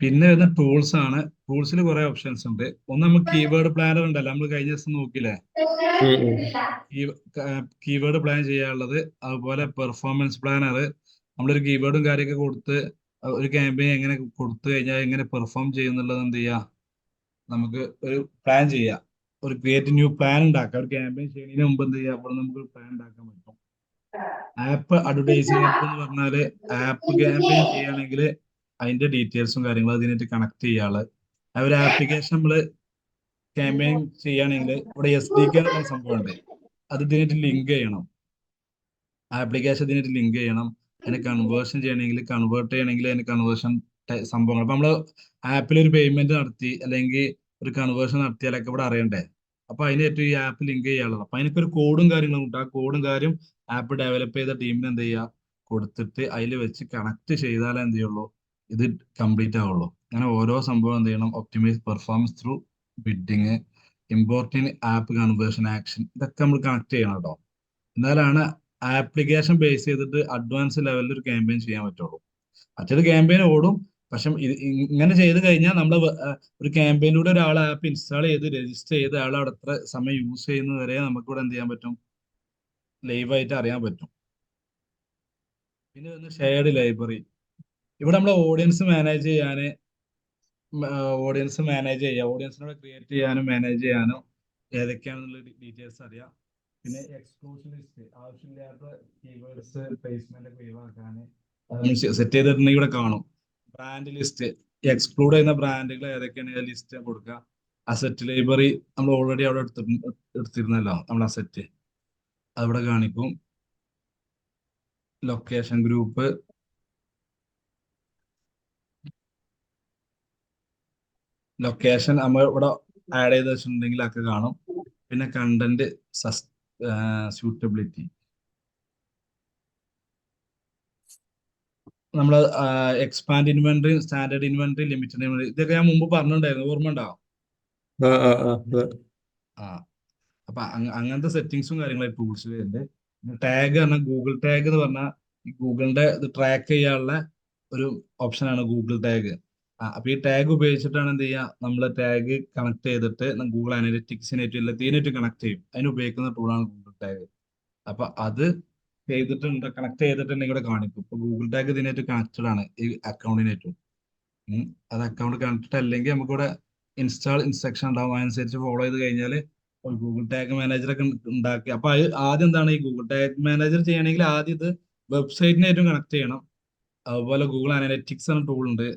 പിന്നെ വരുന്ന ടൂൾസ് ആണ്. ടൂൾസിൽ കുറെ ഓപ്ഷൻസ് ഉണ്ട്. ഒന്ന് നമുക്ക് കീവേഡ് പ്ലാനർ ഉണ്ടല്ലോ, നമ്മൾ കഴിഞ്ഞ ദിവസം നോക്കിയില്ലേ, കീവേഡ് പ്ലാൻ ചെയ്യാനുള്ളത്. അതുപോലെ പെർഫോമൻസ് പ്ലാനർ, നമ്മളൊരു കീവേഡും കാര്യമൊക്കെ കൊടുത്ത് ഒരു ക്യാമ്പയിൻ എങ്ങനെ കൊടുത്തു കഴിഞ്ഞാൽ എങ്ങനെ പെർഫോം ചെയ്യുന്നുള്ളത് എന്ത് ചെയ്യാം, നമുക്ക് ഒരു പ്ലാൻ ചെയ്യാം. ഒരു ക്രിയേറ്റ് ന്യൂ പ്ലാൻ ഉണ്ടാക്കാം. ഒരു ക്യാമ്പയിൻ ചെയ്യുന്നതിന് മുമ്പ് എന്ത് ചെയ്യാം, അവിടെ നമുക്ക് ഒരു പ്ലാൻ ഉണ്ടാക്കാൻ പറ്റും. ആപ്പ് അഡ്വർടൈസിംഗ് എന്ന് പറഞ്ഞാല് ആപ്പ് ക്യാമ്പയിൻ ചെയ്യുകയാണെങ്കിൽ അതിന്റെ ഡീറ്റെയിൽസും കാര്യങ്ങളും അതിനായിട്ട് കണക്ട് ചെയ്യാള്. ആ ഒരു ആപ്ലിക്കേഷൻ നമ്മള് ക്യാമ്പയിൻ ചെയ്യുകയാണെങ്കിൽ ഇവിടെ SDK എന്ന് പറഞ്ഞ സംഭവമുണ്ട്. അത് ഇതിനായിട്ട് ലിങ്ക് ചെയ്യണം. ആപ്ലിക്കേഷൻ ഇതിനായിട്ട് ലിങ്ക് ചെയ്യണം. അതിനെ കൺവേർഷൻ ചെയ്യണമെങ്കിൽ കൺവേർട്ട് ചെയ്യണമെങ്കിൽ അതിന് കൺവേർഷൻ സംഭവങ്ങൾ. അപ്പൊ നമ്മള് ആപ്പിൽ ഒരു പേയ്മെന്റ് നടത്തി അല്ലെങ്കിൽ ഒരു കൺവേർഷൻ നടത്തിയാലൊക്കെ ഇവിടെ അറിയണ്ടേ. അപ്പൊ അതിന് ഏറ്റവും ഈ ആപ്പ് ലിങ്ക് ചെയ്യാനുള്ളത്. അപ്പൊ അതിനൊക്കെ ഒരു കോഡും കാര്യങ്ങളും ഉണ്ട്. ആ കോഡും കാര്യം ആപ്പ് ഡെവലപ്പ് ചെയ്ത ടീമിന് എന്ത് ചെയ്യുക, കൊടുത്തിട്ട് അതിൽ വെച്ച് കണക്ട് ചെയ്താലേ എന്ത് ചെയ്യുള്ളൂ, ഇത് കംപ്ലീറ്റ് ആവുള്ളൂ. അങ്ങനെ ഓരോ സംഭവം എന്ത് ചെയ്യണം, optimise performance through bidding, importing app conversion action, ഇതൊക്കെ നമ്മൾ കണക്ട് ചെയ്യണം കേട്ടോ. എന്നാലാണ് ആപ്ലിക്കേഷൻ ബേസ് ചെയ്തിട്ട് അഡ്വാൻസ് ലെവലിൽ ഒരു ക്യാമ്പയിൻ ചെയ്യാൻ പറ്റുള്ളൂ. മറ്റൊരു ക്യാമ്പയിൻ ഓടും, പക്ഷെ ഇങ്ങനെ ചെയ്ത് കഴിഞ്ഞാൽ നമ്മൾ ഒരു ക്യാമ്പയിനിലൂടെ ഒരാൾ ആപ്പ് ഇൻസ്റ്റാൾ ചെയ്ത് രജിസ്റ്റർ ചെയ്ത് അയാൾ അവിടെ എത്ര സമയം യൂസ് ചെയ്യുന്നത് വരെ നമുക്ക് ഇവിടെ എന്ത് ചെയ്യാൻ പറ്റും, ലൈവായിട്ട് അറിയാൻ പറ്റും. പിന്നെ ഒന്ന് ഷെയർഡ് ലൈബ്രറി. ഇവിടെ നമ്മൾ ഓഡിയൻസ് മാനേജ് ചെയ്യാൻ, ഓഡിയൻസിനോട് ക്രിയേറ്റ് ചെയ്യാനും മാനേജ് ചെയ്യാനും ഏതൊക്കെയാണെന്നുള്ള ഡീറ്റെയിൽസ് അറിയാം. പിന്നെ എക്സ്ക്ലൂഷൻ ലിസ്റ്റ്, ആവശ്യമില്ലാത്ത കീവേഡ്സ് പ്ലേസ്മെന്റ് ഒക്കെ ഒഴിവാക്കാൻ സെറ്റ് ചെയ്തിട്ടുണ്ടെങ്കിൽ ഇവിടെ കാണും. ബ്രാൻഡ് ലിസ്റ്റ്, എക്സ്ക്ലൂഡ് ചെയ്യുന്ന ബ്രാൻഡുകൾ ഏതൊക്കെയാണ് ലിസ്റ്റ് കൊടുക്കുക. അസറ്റ് ലൈബ്രറി നമ്മൾ ഓൾറെഡി അവിടെ എടുത്തിരുന്നല്ലോ, നമ്മൾ അസറ്റ് അവിടെ കാണിക്കും. ലൊക്കേഷൻ ഗ്രൂപ്പ്, ലൊക്കേഷൻ നമ്മൾ ഇവിടെ ആഡ് ചെയ്ത് വെച്ചിട്ടുണ്ടെങ്കിൽ ഒക്കെ കാണും. പിന്നെ കണ്ടന്റ് സ്യൂട്ടബിലിറ്റി, നമ്മൾ expand inventory, standard inventory, limited inventory, ഇതൊക്കെ ഞാൻ മുമ്പ് പറഞ്ഞിട്ടുണ്ടായിരുന്നു, ഓർമ്മ ഉണ്ടാവും. അതെ. ആ അപ്പൊ അങ്ങനത്തെ സെറ്റിങ്സും കാര്യങ്ങളും ടൂൾസ് ഉണ്ട്. ടാഗ് പറഞ്ഞാൽ ഗൂഗിൾ ടാഗ് എന്ന് പറഞ്ഞാൽ ഈ ഗൂഗിളിന്റെ ഇത് ട്രാക്ക് ചെയ്യാനുള്ള ഒരു ഓപ്ഷനാണ് ഗൂഗിൾ ടാഗ്. അപ്പൊ ഈ ടാഗ് ഉപയോഗിച്ചിട്ടാണ് എന്ത് ചെയ്യുക, നമ്മൾ ടാഗ് കണക്ട് ചെയ്തിട്ട് ഗൂഗിൾ അനലിറ്റിക്സിനായിട്ടും എല്ലാത്തിനായിട്ടും കണക്ട് ചെയ്യും. അതിന് ഉപയോഗിക്കുന്ന ടൂളാണ് ഗൂഗിൾ ടാഗ്. അപ്പൊ അത് ചെയ്തിട്ടുണ്ട്, കണക്ട് ചെയ്തിട്ടുണ്ടെങ്കിൽ ഇവിടെ കാണിക്കും. ഇപ്പൊ ഗൂഗിൾ ടാഗ് ഇതിനായിട്ട് കണക്റ്റഡ് ആണ് ഈ അക്കൗണ്ടിനായിട്ടും. അത് അക്കൗണ്ട് കണക്റ്റഡ് അല്ലെങ്കിൽ നമുക്കിവിടെ ഇൻസ്റ്റാൾ ഇൻസ്ട്രക്ഷൻ ഉണ്ടാവും, അതനുസരിച്ച് ഫോളോ ചെയ്ത് കഴിഞ്ഞാൽ ഗൂഗിൾ ടാഗ് മാനേജർ ഒക്കെ ഉണ്ടാക്കി. അപ്പൊ അത് ആദ്യം എന്താണ്, ഈ ഗൂഗിൾ ടാഗ് മാനേജർ ചെയ്യണമെങ്കിൽ ആദ്യം ഇത് വെബ്സൈറ്റിനായിട്ടും കണക്ട് ചെയ്യണം. അതുപോലെ ഗൂഗിൾ അനലിറ്റിക്സ് എന്ന ടൂൾ ഉണ്ട്,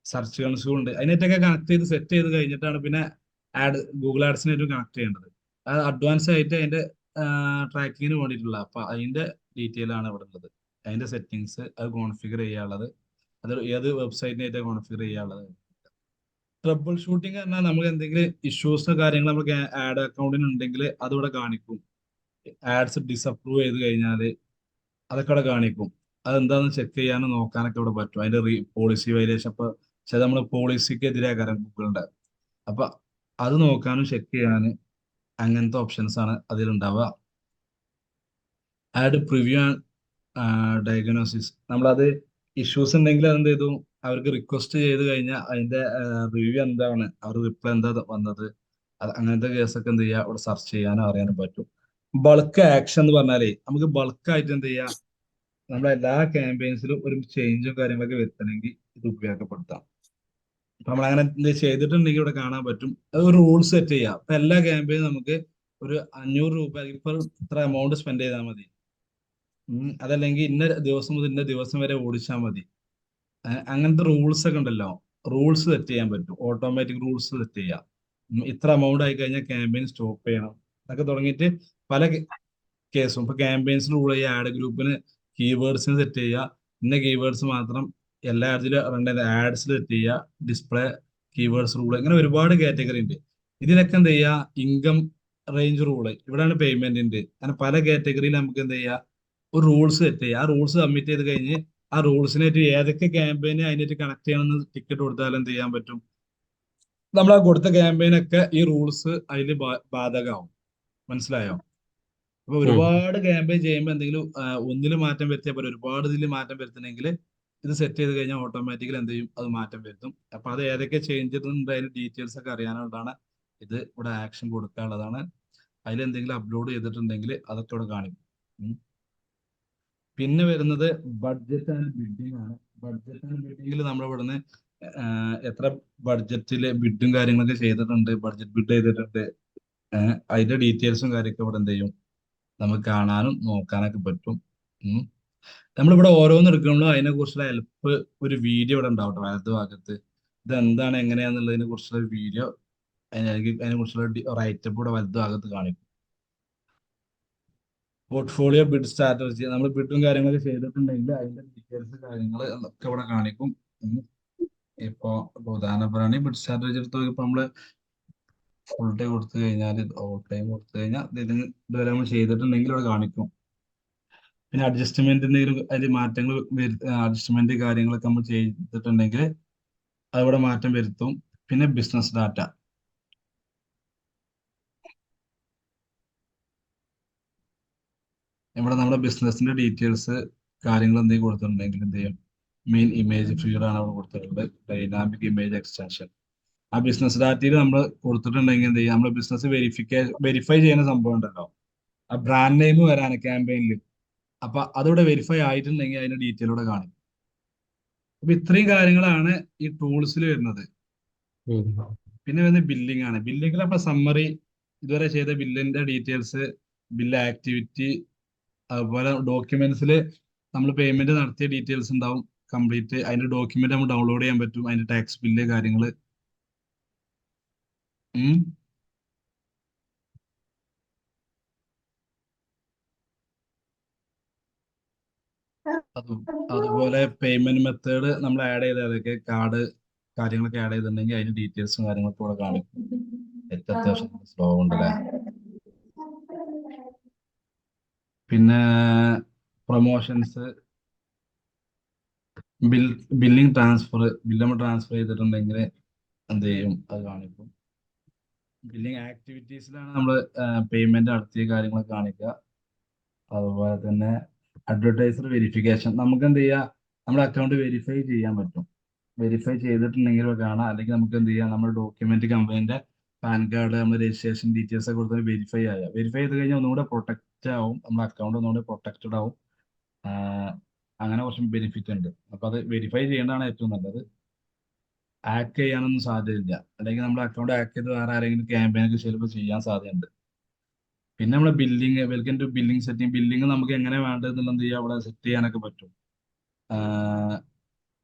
സെർച്ച് കൺസോൾ ഉണ്ട്, അതിനായിട്ടൊക്കെ കണക്ട് ചെയ്ത് സെറ്റ് ചെയ്ത് കഴിഞ്ഞിട്ടാണ് പിന്നെ ഗൂഗിൾ ആഡ്സിനായിട്ടും കണക്ട് ചെയ്യേണ്ടത്. അത് അഡ്വാൻസ് ആയിട്ട് അതിന്റെ ട്രാക്കിങ്ങിന് വേണ്ടിയിട്ടുള്ള. അപ്പൊ അതിന്റെ ഡീറ്റെയിൽ ആണ് ഇവിടെ ഉള്ളത്. അതിന്റെ സെറ്റിങ്സ് അത് കോൺഫിഗർ ചെയ്യാനുള്ളത്, അത് ഏത് വെബ്സൈറ്റിനായിട്ട് കോൺഫിഗർ ചെയ്യാനുള്ളത്. ട്രബിൾ ഷൂട്ടിംഗ് പറഞ്ഞാൽ നമുക്ക് എന്തെങ്കിലും ഇഷ്യൂസ് കാര്യങ്ങൾ നമുക്ക് ആഡ് അക്കൗണ്ടിന് ഉണ്ടെങ്കിൽ അതിവിടെ കാണിക്കും. ആഡ്സ് ഡിസപ്രൂവ് ചെയ്ത് കഴിഞ്ഞാൽ അതൊക്കെ അവിടെ കാണിക്കും. അതെന്താണെന്ന് ചെക്ക് ചെയ്യാനും നോക്കാനൊക്കെ ഇവിടെ പറ്റും. അതിന്റെ പോളിസി വൈലേഷൻ, അപ്പൊ ചില നമ്മൾ പോളിസിക്ക് എതിരെ കാരണം ഗൂഗിളിന്റെ, അപ്പൊ അത് നോക്കാനും ചെക്ക് ചെയ്യാനും അങ്ങനത്തെ ഓപ്ഷൻസ് ആണ് അതിലുണ്ടാവുക. ആഡ് പ്രിവ്യൂ ആൻഡ് ഡയഗ്നോസിസ്, നമ്മളത് ഇഷ്യൂസ് ഉണ്ടെങ്കിൽ അതെന്ത് ചെയ്തു, അവർക്ക് റിക്വസ്റ്റ് ചെയ്ത് കഴിഞ്ഞാൽ അതിന്റെ റിവ്യൂ എന്താണ്, അവർ റിപ്ലൈ എന്താ വന്നത്, അങ്ങനത്തെ കേസൊക്കെ എന്ത് ചെയ്യുക, അവിടെ സെർച്ച് ചെയ്യാനോ അറിയാനും പറ്റും. ബൾക്ക് ആക്ഷൻ എന്ന് പറഞ്ഞാലേ നമുക്ക് ബൾക്കായിട്ട് എന്ത് ചെയ്യാം, നമ്മുടെ എല്ലാ ക്യാമ്പയിൻസിലും ഒരു ചേഞ്ചും കാര്യങ്ങളൊക്കെ വരുത്തണമെങ്കിൽ ഇത് ഉപയോഗപ്പെടുത്താം. അപ്പൊ നമ്മൾ അങ്ങനെ എന്ത് ചെയ്തിട്ടുണ്ടെങ്കിൽ ഇവിടെ കാണാൻ പറ്റും. അത് ഒരു റൂൾസ് സെറ്റ് ചെയ്യാം. അപ്പൊ എല്ലാ ക്യാമ്പയിനും നമുക്ക് ഒരു 500 രൂപ ഇപ്പൊ ഇത്ര എമൗണ്ട് സ്പെൻഡ് ചെയ്താൽ മതി, അതല്ലെങ്കിൽ ഇന്ന ദിവസം മുതൽ ഇന്ന ദിവസം വരെ ഓടിച്ചാൽ മതി. അങ്ങനത്തെ റൂൾസ് ഒക്കെ ഉണ്ടല്ലോ, റൂൾസ് സെറ്റ് ചെയ്യാൻ പറ്റും. ഓട്ടോമാറ്റിക് റൂൾസ് സെറ്റ് ചെയ്യാം. ഇത്ര എമൗണ്ട് ആയി കഴിഞ്ഞാൽ ക്യാമ്പയിൻ സ്റ്റോപ്പ് ചെയ്യണം എന്നൊക്കെ തുടങ്ങിയിട്ട് പല കേസും. ഇപ്പൊ ക്യാമ്പയിൻസിന് റൂൾ ചെയ്യുക, ആഡ് ഗ്രൂപ്പിന് കീവേഡ്സിന് സെറ്റ് ചെയ്യുക, ഇന്ന കീവേഡ്സ് മാത്രം എല്ലാ ആഡ്സിലും ആഡ്സിൽ സെറ്റ് ചെയ്യുക, ഡിസ്പ്ലേ കീവേഡ്സ് റൂൾ, ഇങ്ങനെ ഒരുപാട് കാറ്റഗറി ഉണ്ട്. ഇതിലൊക്കെ എന്ത് ചെയ്യുക, ഇൻകം റേഞ്ച് റൂള്, ഇവിടെയാണ് പേയ്മെന്റിന്റെ. അങ്ങനെ പല കാറ്റഗറിയിൽ നമുക്ക് എന്ത് ചെയ്യുക, ഒരു റൂൾസ് സെറ്റ് ചെയ്യുക. ആ റൂൾസ് സബ്മിറ്റ് ചെയ്ത് കഴിഞ്ഞ് ആ റൂൾസിനായിട്ട് ഏതൊക്കെ ക്യാമ്പയിന് അതിനായിട്ട് കണക്ട് ചെയ്യണമെന്ന് ടിക്കറ്റ് കൊടുത്താൽ എന്ത് ചെയ്യാൻ പറ്റും, നമ്മൾ ആ കൊടുത്ത ക്യാമ്പയിനൊക്കെ ഈ റൂൾസ് അതിൽ ബാധകമാവും. മനസ്സിലായോ? അപ്പൊ ഒരുപാട് ക്യാമ്പയിൻ ചെയ്യുമ്പോൾ എന്തെങ്കിലും ഒന്നിൽ മാറ്റം വരുത്തിയാൽ പോലെ ഒരുപാട് ഇതിൽ മാറ്റം വരുത്തണമെങ്കിൽ ഇത് സെറ്റ് ചെയ്ത് കഴിഞ്ഞാൽ ഓട്ടോമാറ്റിക്കലി എന്ത് ചെയ്യും, അത് മാറ്റം വരുത്തും. അപ്പൊ അത് ഏതൊക്കെ ചേഞ്ച് ചെയ്തിട്ടുണ്ട് അതിന്റെ ഡീറ്റെയിൽസ് ഒക്കെ അറിയാനുള്ളതാണ് ഇത്. ഇവിടെ ആക്ഷൻ കൊടുക്കാനുള്ളതാണ്. അതിൽ എന്തെങ്കിലും അപ്ലോഡ് ചെയ്തിട്ടുണ്ടെങ്കിൽ അതൊക്കെ ഇവിടെ കാണിക്കും. പിന്നെ വരുന്നത് ബഡ്ജറ്റ് ആൻഡ് ബിഡിങ് ആണ്. ബഡ്ജറ്റ് ആൻഡ് ബിഡിങ്ങിൽ നമ്മൾ ഇവിടുന്ന് എത്ര ബഡ്ജറ്റില് ബിഡും കാര്യങ്ങളൊക്കെ ചെയ്തിട്ടുണ്ട്, ബഡ്ജറ്റ് ബിഡ് ചെയ്തിട്ടുണ്ട്, അതിന്റെ ഡീറ്റെയിൽസും കാര്യമൊക്കെ ഇവിടെ എന്ത് ചെയ്യും, നമുക്ക് കാണാനും നോക്കാനൊക്കെ പറ്റും. നമ്മളിവിടെ ഓരോന്ന് എടുക്കുമ്പോഴും അതിനെ കുറിച്ചുള്ള ഹെൽപ്പ് ഒരു വീഡിയോ ഇവിടെ ഉണ്ടാവട്ടെ വലതു ഭാഗത്ത്. ഇത് എന്താണ് എങ്ങനെയാന്നുള്ളതിനെ കുറിച്ചുള്ള വീഡിയോ, അതിനെ കുറിച്ചുള്ള റൈറ്റപ്പ് ഇവിടെ വലതു ഭാഗത്ത് കാണിക്കും. പോർട്ട്ഫോളിയോ ബിഡ് സ്ട്രാറ്റജി, നമ്മൾ ബിഡും കാര്യങ്ങളൊക്കെ ചെയ്തിട്ടുണ്ടെങ്കിൽ അതിന്റെ ഡീറ്റെയിൽസ് കാര്യങ്ങൾ ഒക്കെ ഇവിടെ കാണിക്കും. ഉം. ഇപ്പൊ ഉദാഹരണ ബിഡ് സ്ട്രാറ്റജി എടുത്ത് ഇപ്പൊ നമ്മള് ഫുൾ ഡേ കൊടുത്തു കഴിഞ്ഞാൽ ഓവർ ടൈം കൊടുത്തു കഴിഞ്ഞാൽ ഇതിന് ഇതുവരെ നമ്മൾ ചെയ്തിട്ടുണ്ടെങ്കിൽ ഇവിടെ കാണിക്കും. പിന്നെ അഡ്ജസ്റ്റ്മെന്റ് എന്തെങ്കിലും അതിൽ മാറ്റങ്ങൾ അഡ്ജസ്റ്റ്മെന്റ് കാര്യങ്ങളൊക്കെ നമ്മൾ ചെയ്തിട്ടുണ്ടെങ്കിൽ അതിവിടെ മാറ്റം വരുത്തും. പിന്നെ ബിസിനസ് ഡാറ്റ, ഇവിടെ നമ്മുടെ ബിസിനസിന്റെ ഡീറ്റെയിൽസ് കാര്യങ്ങൾ എന്തെങ്കിലും കൊടുത്തിട്ടുണ്ടെങ്കിൽ എന്ത് ചെയ്യും, മെയിൻ ഇമേജ് ഫീഡ് ആണ് അവിടെ കൊടുത്തിട്ടുള്ളത്, ഡൈനാമിക് ഇമേജ് എക്സ്റ്റൻഷൻ. ആ ബിസിനസ് ഡാറ്റയിൽ നമ്മൾ കൊടുത്തിട്ടുണ്ടെങ്കിൽ എന്ത് ചെയ്യും, നമ്മുടെ ബിസിനസ് വെരിഫൈ ചെയ്യുന്ന സംഭവം ഉണ്ടല്ലോ, ആ ബ്രാൻഡ് നെയിം വരാണ് ക്യാമ്പയിനിൽ. അപ്പൊ അതിവിടെ വെരിഫൈ ആയിട്ടുണ്ടെങ്കിൽ അതിന്റെ ഡീറ്റെയിൽ ഇവിടെ കാണിക്കും. അപ്പൊ ഇത്രയും കാര്യങ്ങളാണ് ഈ ടൂൾസിൽ വരുന്നത്. പിന്നെ വരുന്നത് ബില്ലിംഗ് ആണ്. ബില്ലിംഗിൽ അപ്പൊ സമ്മറി, ഇതുവരെ ചെയ്ത ബില്ലിന്റെ ഡീറ്റെയിൽസ്, ബില്ല് ആക്ടിവിറ്റി, അതുപോലെ ഡോക്യുമെന്റ്സിൽ നമ്മൾ പേയ്മെന്റ് നടത്തിയ ഡീറ്റെയിൽസ് ഉണ്ടാവും കംപ്ലീറ്റ്. അതിന്റെ ഡോക്യുമെന്റ് നമ്മൾ ഡൗൺലോഡ് ചെയ്യാൻ പറ്റും, അതിന്റെ ടാക്സ് ബില്ല് കാര്യങ്ങൾ. അതുപോലെ പേയ്മെന്റ് മെത്തേഡ് നമ്മൾ ആഡ് ചെയ്ത അതൊക്കെ കാർഡ് കാര്യങ്ങളൊക്കെ ആഡ് ചെയ്തിട്ടുണ്ടെങ്കിൽ അതിന്റെ ഡീറ്റെയിൽസും കാര്യങ്ങളൊക്കെ ഇവിടെ കാണിക്കും. അത്യാവശ്യം സ്ലോ ഉണ്ടല്ലേ. പിന്നെ പ്രൊമോഷൻസ്, ബില്ലിംഗ് ട്രാൻസ്ഫർ, ബില്ല് നമ്മൾ ട്രാൻസ്ഫർ ചെയ്തിട്ടുണ്ടെങ്കിൽ എന്ത് ചെയ്യും, അത് കാണിക്കും. ബില്ലിംഗ് ആക്ടിവിറ്റീസിലാണ് നമ്മൾ പേയ്മെന്റ് നടത്തിയ കാര്യങ്ങളൊക്കെ കാണിക്കുക. അതുപോലെ തന്നെ അഡ്വർടൈസർ വെരിഫിക്കേഷൻ, നമുക്ക് എന്ത് ചെയ്യാം, നമ്മുടെ അക്കൗണ്ട് വെരിഫൈ ചെയ്യാൻ പറ്റും. വെരിഫൈ ചെയ്തിട്ടുണ്ടെങ്കിൽ കാണാം, അല്ലെങ്കിൽ നമുക്ക് എന്ത് ചെയ്യാം, നമ്മുടെ ഡോക്യുമെന്റ് കമ്പനിന്റെ പാൻ കാർഡ്, നമ്മൾ രജിസ്ട്രേഷൻ ഡീറ്റെയിൽസ് ഒക്കെ കൊടുത്താൽ വെരിഫൈ ആയാൽ, വെരിഫൈ ചെയ്ത് കഴിഞ്ഞാൽ ഒന്നുകൂടെ പ്രൊട്ടക്റ്റ് ആവും, നമ്മുടെ അക്കൗണ്ട് ഒന്നുകൂടെ പ്രൊട്ടക്റ്റഡ് ആവും. അങ്ങനെ കുറച്ച് ബെനിഫിറ്റ് ഉണ്ട്. അപ്പൊ അത് വെരിഫൈ ചെയ്യേണ്ടതാണ് ഏറ്റവും നല്ലത്. ഹാക്ക് ചെയ്യാനൊന്നും സാധ്യതയില്ല, അല്ലെങ്കിൽ നമ്മുടെ അക്കൗണ്ട് ഹാക്ക് ചെയ്ത് വേറെ ആരെങ്കിലും ക്യാമ്പയിനൊക്കെ ചിലപ്പോൾ ചെയ്യാൻ സാധ്യതയുണ്ട്. പിന്നെ നമ്മളെ billing, welcome to billing setting, billing നമുക്ക് എങ്ങനെ വേണ്ടതെന്നുള്ള എന്ത് ചെയ്യാം, അവിടെ സെറ്റ് ചെയ്യാനൊക്കെ പറ്റും.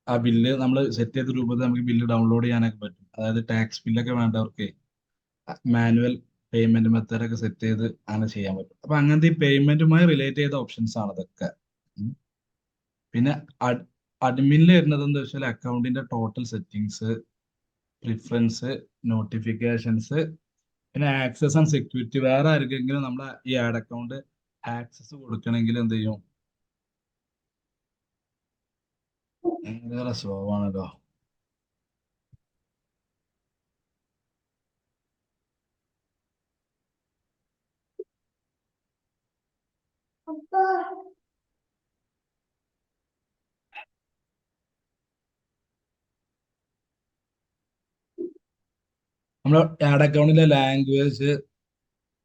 ആ ബില്ല് നമ്മൾ സെറ്റ് ചെയ്ത രൂപത്തിൽ നമുക്ക് ബില്ല് ഡൗൺലോഡ് ചെയ്യാനൊക്കെ പറ്റും. അതായത് ടാക്സ് ബില്ലൊക്കെ വേണ്ടവർക്ക് മാനുവൽ പേയ്മെന്റ് മെത്തേഡ് ഒക്കെ സെറ്റ് ചെയ്ത് അങ്ങനെ ചെയ്യാൻ പറ്റും. അപ്പൊ അങ്ങനത്തെ ഈ പേയ്മെന്റുമായി റിലേറ്റ് ചെയ്ത ഓപ്ഷൻസ് ആണ് ഇതൊക്കെ. പിന്നെ അഡ്മിനിൽ വരുന്നത് എന്താ വെച്ചാൽ അക്കൗണ്ടിന്റെ ടോട്ടൽ സെറ്റിങ്സ്, പ്രിഫറൻസ്, നോട്ടിഫിക്കേഷൻസ്, പിന്നെ ആക്സസ് ആൻഡ് സെക്യൂരിറ്റി. വേറെ ആർക്കെങ്കിലും നമ്മളെ ഈ ആഡ് അക്കൗണ്ട് ആക്സസ് കൊടുക്കണമെങ്കിൽ എന്ത് ചെയ്യും, ഭയങ്കര സ്ലോ ആണല്ലോ. നമ്മുടെ ആഡ് അക്കൗണ്ടിലെ ലാംഗ്വേജ്,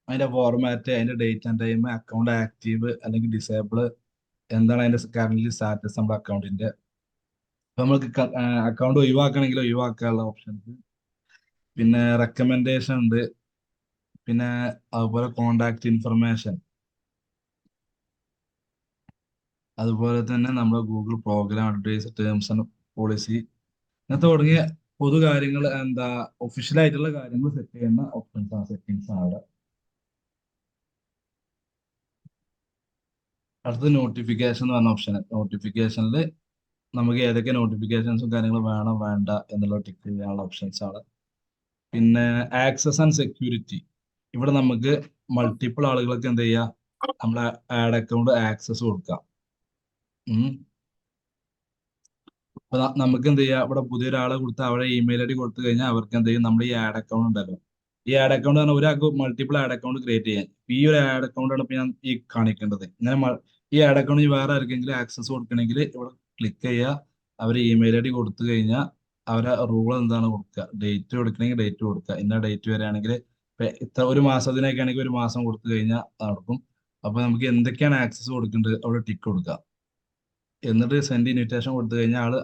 അതിന്റെ ഫോർമാറ്റ്, അതിന്റെ date and time, account active അല്ലെങ്കിൽ ഡിസേബിൾ, എന്താണ് അതിന്റെ കറന്റ് സ്റ്റാറ്റസ് നമ്മുടെ അക്കൗണ്ടിന്റെ. അപ്പൊ നമുക്ക് അക്കൗണ്ട് ഒഴിവാക്കണമെങ്കിൽ ഒഴിവാക്കാനുള്ള ഓപ്ഷൻസ്. പിന്നെ റെക്കമെൻഡേഷൻ ഉണ്ട്. പിന്നെ അതുപോലെ കോണ്ടാക്ട് ഇൻഫർമേഷൻ, അതുപോലെ തന്നെ നമ്മുടെ Google program advice, terms and policy, ഇങ്ങനത്തെ തുടങ്ങിയ പൊതു കാര്യങ്ങൾ, എന്താ ഒഫീഷ്യൽ ആയിട്ടുള്ള കാര്യങ്ങൾ സെറ്റ് ചെയ്യുന്ന ഓപ്ഷൻസ് ആണ്, സെറ്റിംഗ്സ് ആണ് അവിടെ. അടുത്ത നോട്ടിഫിക്കേഷൻ എന്ന് പറഞ്ഞ ഓപ്ഷൻ. നോട്ടിഫിക്കേഷനിൽ നമുക്ക് ഏതൊക്കെ നോട്ടിഫിക്കേഷൻസും കാര്യങ്ങളും വേണം വേണ്ട എന്നുള്ള ടിക്ക് ചെയ്യാനുള്ള ഓപ്ഷൻസ് ആണ്. പിന്നെ ആക്സസ് ആൻഡ് സെക്യൂരിറ്റി, ഇവിടെ നമുക്ക് മൾട്ടിപ്പിൾ ആളുകൾക്ക് എന്ത് ചെയ്യാം, നമ്മളെ ആഡ് അക്കൗണ്ട് ആക്സസ് കൊടുക്കാം. അപ്പൊ നമുക്ക് എന്ത് ചെയ്യാം, ഇവിടെ പുതിയൊരാളെ കൊടുത്ത് അവരുടെ ഇമെയിൽ ഐ ഡി കൊടുത്തു കഴിഞ്ഞാൽ അവർക്ക് എന്ത് ചെയ്യും, നമ്മുടെ ഈ ആഡ് അക്കൗണ്ട് ഉണ്ടല്ലോ, ഈ ആഡ് അക്കൗണ്ട് പറഞ്ഞാൽ ഒരാൾക്ക് മൾട്ടിപ്പിൾ ആഡ് അക്കൗണ്ട് ക്രിയേറ്റ് ചെയ്യാൻ. ഈ ഒരു ആഡ് അക്കൗണ്ട് ആണ് ഇപ്പൊ ഞാൻ ഈ കാണിക്കേണ്ടത്. ഇങ്ങനെ ഈ ആഡ് അക്കൗണ്ട് വേറെ ആർക്കെങ്കിലും ആക്സസ് കൊടുക്കണമെങ്കിൽ ഇവിടെ ക്ലിക്ക് ചെയ്യുക, അവർ ഇമെയിൽ ഐ ഡി കൊടുത്തു കഴിഞ്ഞാൽ അവരെ റൂൾ എന്താണ് കൊടുക്കുക, ഡേറ്റ് കൊടുക്കണമെങ്കിൽ ഡേറ്റ് കൊടുക്കുക, ഇന്ന ഡേറ്റ് വരെയാണെങ്കിൽ ഇത്ര ഒരു മാസത്തിനൊക്കെ ആണെങ്കിൽ ഒരു മാസം കൊടുത്തു കഴിഞ്ഞാൽ നടക്കും. അപ്പൊ നമുക്ക് എന്തൊക്കെയാണ് ആക്സസ് കൊടുക്കേണ്ടത് അവിടെ ടിക്ക് കൊടുക്കുക, എന്നിട്ട് സെൻഡ് ഇൻവിറ്റേഷൻ കൊടുത്തു കഴിഞ്ഞാൽ ആള്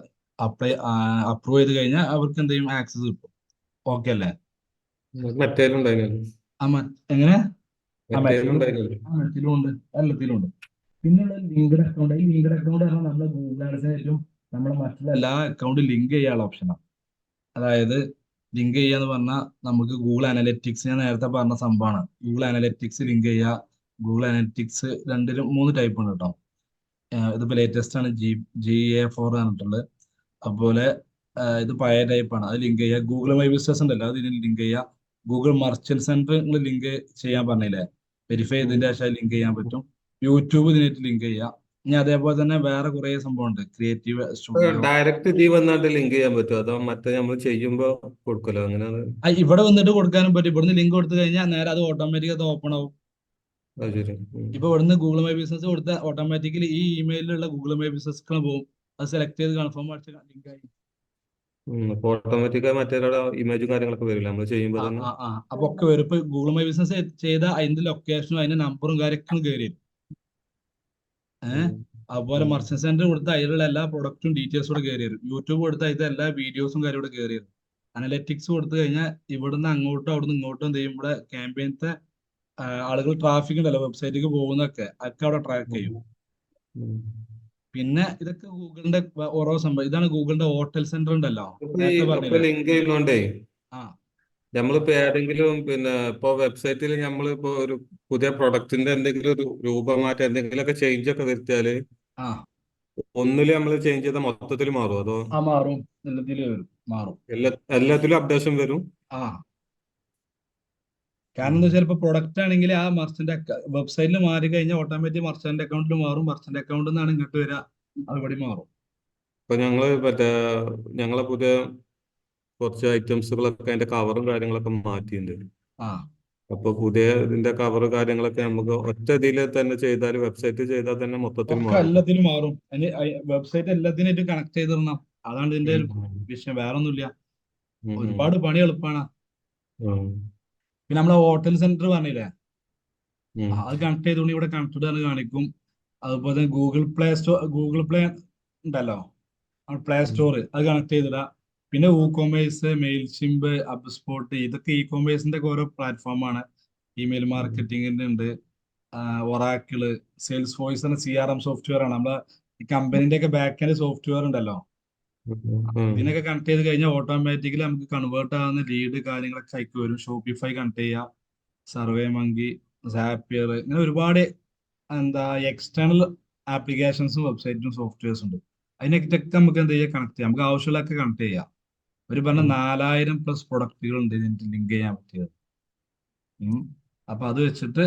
അപ്രൂവ് ചെയ്ത് കഴിഞ്ഞാൽ അവർക്ക് എന്ത് ചെയ്യും, ആക്സസ് കിട്ടും. ഓക്കെ അല്ലേ? എങ്ങനെ മെറ്റയിലും ഉണ്ട്, എല്ലാത്തിലും ഉണ്ട്. പിന്നെയുള്ള ലിങ്ക്ഡ് അക്കൗണ്ട്, ഈ ലിങ്ക്ഡ് അക്കൗണ്ട് പറഞ്ഞാൽ നമ്മുടെ ഗൂഗിൾ ആഡ്സിനായിട്ടും നമ്മുടെ മറ്റുള്ള എല്ലാ അക്കൗണ്ടും ലിങ്ക് ചെയ്യാനുള്ള ഓപ്ഷനാണ്. അതായത് ലിങ്ക് ചെയ്യാന്ന് പറഞ്ഞാൽ നമുക്ക് ഗൂഗിൾ അനലിറ്റിക്സ്, ഞാൻ നേരത്തെ പറഞ്ഞ സംഭവമാണ്. ഗൂഗിൾ അനലിറ്റിക്സ് ലിങ്ക് ചെയ്യുക, ഗൂഗിൾ അനലിറ്റിക്സ് രണ്ടിലും 3 ടൈപ്പ് ഉണ്ട് കേട്ടോ. ഇതിപ്പോ ലേറ്റസ്റ്റ് ആണ് GA4 പറഞ്ഞിട്ടുള്ളത്. അതുപോലെ ഇത് പഴയ ടൈപ്പാണ്, അത് ലിങ്ക് ചെയ്യുക. ഗൂഗിൾ മൈ ബിസിനസ് ഉണ്ടല്ലോ, അത് ഇതിന് ലിങ്ക് ചെയ്യുക. ഗൂഗിൾ മർച്ചന്റ് സെന്റർ നിങ്ങൾ ലിങ്ക് ചെയ്യാൻ പറഞ്ഞില്ലേ, വെരിഫൈ ചെയ്തതിന്റെ ശേഷം ലിങ്ക് ചെയ്യാൻ പറ്റും. യൂട്യൂബ് ഇതിനായിട്ട് ലിങ്ക് ചെയ്യുക. ഇനി അതേപോലെ തന്നെ വേറെ കുറെ സംഭവം ഉണ്ട്, ക്രിയേറ്റീവ് സ്റ്റുഡിയോ. ഡയറക്റ്റ് ഇതിൽ വന്നാണ്ട് ലിങ്ക് ചെയ്യാൻ പറ്റുമോ അതോ മറ്റേ നമ്മൾ ചെയ്യുമ്പോ കൊടുക്കലോ അങ്ങനെയാണ്? ഇവിടെ വന്നിട്ട് കൊടുക്കാനും പറ്റും. ഇവിടുന്ന് ലിങ്ക് കൊടുത്തു കഴിഞ്ഞാൽ നേരെ അത് ഓട്ടോമാറ്റിക് അത് ഓപ്പൺ ആവും. അത് ശരി. ഇപ്പൊ ഇവിടുന്ന് ഗൂഗിൾ മൈ ബിസിനസ് കൊടുത്ത ഓട്ടോമാറ്റിക്കലി ഈ ഇമെയിലുള്ള ഗൂഗിൾ മൈ ബിസിനസ് പോകും. അത് സെലക്ട് ചെയ്ത് കൺഫേം അടിച്ച് ലിങ്ക് ആയി. അപ്പൊ ഓട്ടോമാറ്റിക്കായി മറ്റേ ഇമേജും കാര്യങ്ങളൊക്കെ വരില്ല നമ്മൾ ചെയ്യുമ്പോൾ തന്നെ? അപ്പൊ ഒക്കെ വരും. ഇപ്പൊ ഗൂഗിൾ മൈ ബിസിനസ് ചെയ്ത അതിന്റെ ലൊക്കേഷനും അതിന്റെ നമ്പറും കാര്യമൊക്കെ കയറി വരും. അതുപോലെ മർച്ചന്റ് സെന്റർ കൊടുത്ത അതിലുള്ള എല്ലാ പ്രൊഡക്റ്റും ഡീറ്റെയിൽസും കൂടെ കയറി വരും. യൂട്യൂബ് കൊടുത്ത അതിന്റെ എല്ലാ വീഡിയോസും കാര്യം കൂടെ കയറി വരും. അനലറ്റിക്സ് കൊടുത്തു കഴിഞ്ഞാൽ ഇവിടുന്ന് അങ്ങോട്ടും അവിടുന്ന് ഇങ്ങോട്ടും എന്ത് ചെയ്യും, ഇവിടെ ക്യാമ്പയിനത്തെ ആളുകൾ ട്രാഫിക് ഉണ്ടല്ലോ വെബ്സൈറ്റിലേക്ക് പോകുന്നൊക്കെ ഒക്കെ അവിടെ ട്രാക്ക് ചെയ്യും. പിന്നെ ഇതൊക്കെ ഗൂഗിളിന്റെ ഓരോ സംഭവം. ഇതാണ് ഗൂഗിളിന്റെ ഹോട്ടൽ സെന്റർ ഉണ്ടല്ലോ, നേരത്തെ പറഞ്ഞില്ലേ. ലിങ്ക് ചെയ്യുന്നോണ്ടേ ആ നമ്മളിപ്പോ ഏതെങ്കിലും ഇപ്പൊ വെബ്സൈറ്റിൽ നമ്മളിപ്പോ ഒരു പുതിയ പ്രൊഡക്റ്റിന്റെ എന്തെങ്കിലും ഒരു രൂപമാറ്റം എന്തെങ്കിലുമൊക്കെ ചേഞ്ച് ഒക്കെ വരുത്തിയാല് ആ ഒന്നില് നമ്മൾ ചേഞ്ച് ചെയ്താൽ മൊത്തത്തിൽ മാറും അതോ മാറും, എല്ലാത്തിലും വരും, മാറും. എല്ലാത്തിലും അപ്ഡേഷൻ വരും. കാരണം എന്താ വെച്ചാൽ ഇപ്പൊ പ്രൊഡക്റ്റ് ആണെങ്കിൽ ആ മർച്ചന്റ് വെബ്സൈറ്റിൽ മാറി കഴിഞ്ഞാൽ ഓട്ടോമാറ്റിക് മർച്ചന്റ് അക്കൗണ്ടിൽ മാറും. മർച്ചന്റ് അക്കൗണ്ടിൽ നിന്നാണ് ഇങ്ങോട്ട് വരിക, അതുപടി മാറും. ഇപ്പൊ ഞങ്ങളെ പുതിയ കുറച്ച് ഐറ്റംസുകളൊക്കെ അതിന്റെ കവറും കാര്യങ്ങളൊക്കെ മാറ്റിയിട്ടുണ്ട്. അപ്പൊ പുതിയ ഇതിന്റെ കവർ കാര്യങ്ങളൊക്കെ നമുക്ക് ഒറ്റ ഇതിൽ തന്നെ ചെയ്താൽ, വെബ്സൈറ്റ് ചെയ്താൽ തന്നെ മൊത്തത്തിൽ മാറും. എല്ലാത്തിനും മാറും. വെബ്സൈറ്റ് എല്ലാത്തിനായിട്ട് കണക്ട് ചെയ്തിടണം. അതാണ് ഇതിന്റെ ഒരു വിഷയം, വേറെ ഒന്നുമില്ല. ഒരുപാട് പണി എളുപ്പമാണ്. പിന്നെ നമ്മളെ ഹോട്ടൽ സെന്റർ പറഞ്ഞില്ലേ, അത് കണക്ട് ചെയ്തോണ്ട് ഇവിടെ കണക്റ്റഡ് ആണ് കാണിക്കും. അതുപോലെ തന്നെ ഗൂഗിൾ പ്ലേ ഉണ്ടല്ലോ, പ്ലേ സ്റ്റോർ, അത് കണക്ട് ചെയ്തിടാ. പിന്നെ WooCommerce, മെയിൽഷിമ്പ്, ഹബ്സ്പോട്ട്, ഇതൊക്കെ ഇ-കൊമേഴ്സിന്റെ ഒക്കെ ഓരോ പ്ലാറ്റ്ഫോമാണ്. ഇമെയിൽ മാർക്കറ്റിംഗിന്റെ ഉണ്ട്. ഒറാക്കിള്, സെയിൽസ് ഫോഴ്സ് എന്ന CRM സോഫ്റ്റ്വെയർ ആണ്. നമ്മളെ ഈ കമ്പനിന്റെ ഒക്കെ ബാക്ക് എൻഡ് സോഫ്റ്റ്വെയർ ഉണ്ടല്ലോ, ഇതിനൊക്കെ കണക്ട് ചെയ്ത് കഴിഞ്ഞാൽ ഓട്ടോമാറ്റിക്കലി നമുക്ക് കൺവേർട്ട് ആവുന്ന ലീഡ് കാര്യങ്ങളൊക്കെ അയക്ക് വരും. ഷോപ്പിഫൈ കണക്ട് ചെയ്യുക, സർവേ മങ്കി, സാപ്പിയർ, ഇങ്ങനെ ഒരുപാട് എക്സ്റ്റേണൽ ആപ്ലിക്കേഷൻസും വെബ്സൈറ്റും സോഫ്റ്റ്വെയർസ് ഉണ്ട്. അതിനൊക്കെ നമുക്ക് എന്ത് ചെയ്യാം, കണക്ട് ചെയ്യാം. നമുക്ക് ആവശ്യമുള്ളതൊക്കെ കണക്ട് ചെയ്യാം. ഒരു പറഞ്ഞ 4000+ പ്രൊഡക്റ്റുകൾ ഉണ്ട് ഇതിന് ലിങ്ക് ചെയ്യാൻ പറ്റിയത്. അപ്പൊ അത് വെച്ചിട്ട്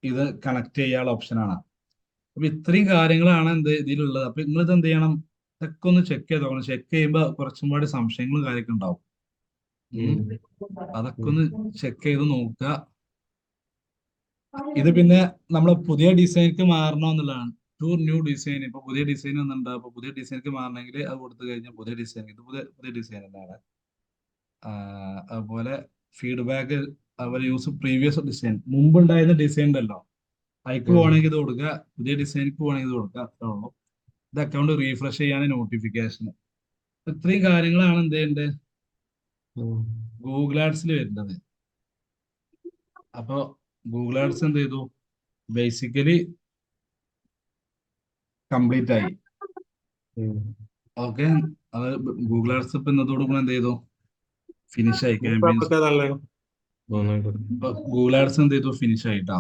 ഇത് കണക്ട് ചെയ്യാനുള്ള ഓപ്ഷനാണ്. അപ്പൊ ഇത്രയും കാര്യങ്ങളാണ് ഇതിലുള്ളത്. അപ്പൊ നിങ്ങളിത് എന്ത് ചെയ്യണം, ഇതൊക്കെ ഒന്ന് ചെക്ക് ചെയ്ത് നോക്കണം. ചെക്ക് ചെയ്യുമ്പോൾ കുറച്ചും കൂടി സംശയങ്ങളും കാര്യമൊക്കെ ഉണ്ടാവും. അതൊക്കെ ഒന്ന് ചെക്ക് ചെയ്ത് നോക്കുക. ഇത് പിന്നെ നമ്മളെ പുതിയ ഡിസൈനിക്ക് മാറണമെന്നുള്ളതാണ്. New design. ഇപ്പൊ പുതിയ ഡിസൈൻ ഒന്നുണ്ടാവും. അപ്പൊ പുതിയ ഡിസൈനിക്ക് മാറണമെങ്കിൽ അത് കൊടുത്തു കഴിഞ്ഞാൽ പുതിയ ഡിസൈൻ, ഇത് പുതിയ ഡിസൈൻ തന്നെയാണ്. അതുപോലെ ഫീഡ്ബാക്ക്, അതുപോലെ യൂസ് പ്രീവിയസ് ഡിസൈൻ, മുമ്പുണ്ടായിരുന്ന ഡിസൈൻ ഉണ്ടല്ലോ, അതിക്ക് പോകണമെങ്കിൽ ഇത് കൊടുക്കുക, പുതിയ ഡിസൈനിക്ക് പോകണമെങ്കിൽ ഇത് കൊടുക്കുക, അത്രേ ഉള്ളൂ. ഇത് അക്കൗണ്ട് റീഫ്രഷ് ചെയ്യാൻ നോട്ടിഫിക്കേഷൻ. ഇത്രയും കാര്യങ്ങളാണ് എന്ത് ചെയ്യേണ്ടത്, ഗൂഗിൾ ആഡ്സിൽ വരുന്നത്. അപ്പൊ ഗൂഗിൾ ആഡ്സ് എന്ത് ചെയ്തു, ബേസിക്കലി കംപ്ലീറ്റ് ആയി. ഓക്കെ, അത് ഗൂഗിൾ ആഡ്സ് ഇപ്പൊ ഇന്നത്തോടു കൂടെ എന്ത് ചെയ്തു, ഫിനിഷ് ആയി. ക്യാമ്പയിൻസ് ഗൂഗിൾ ആഡ്സ് എന്ത് ചെയ്തു, ഫിനിഷ് ആയിട്ടാ.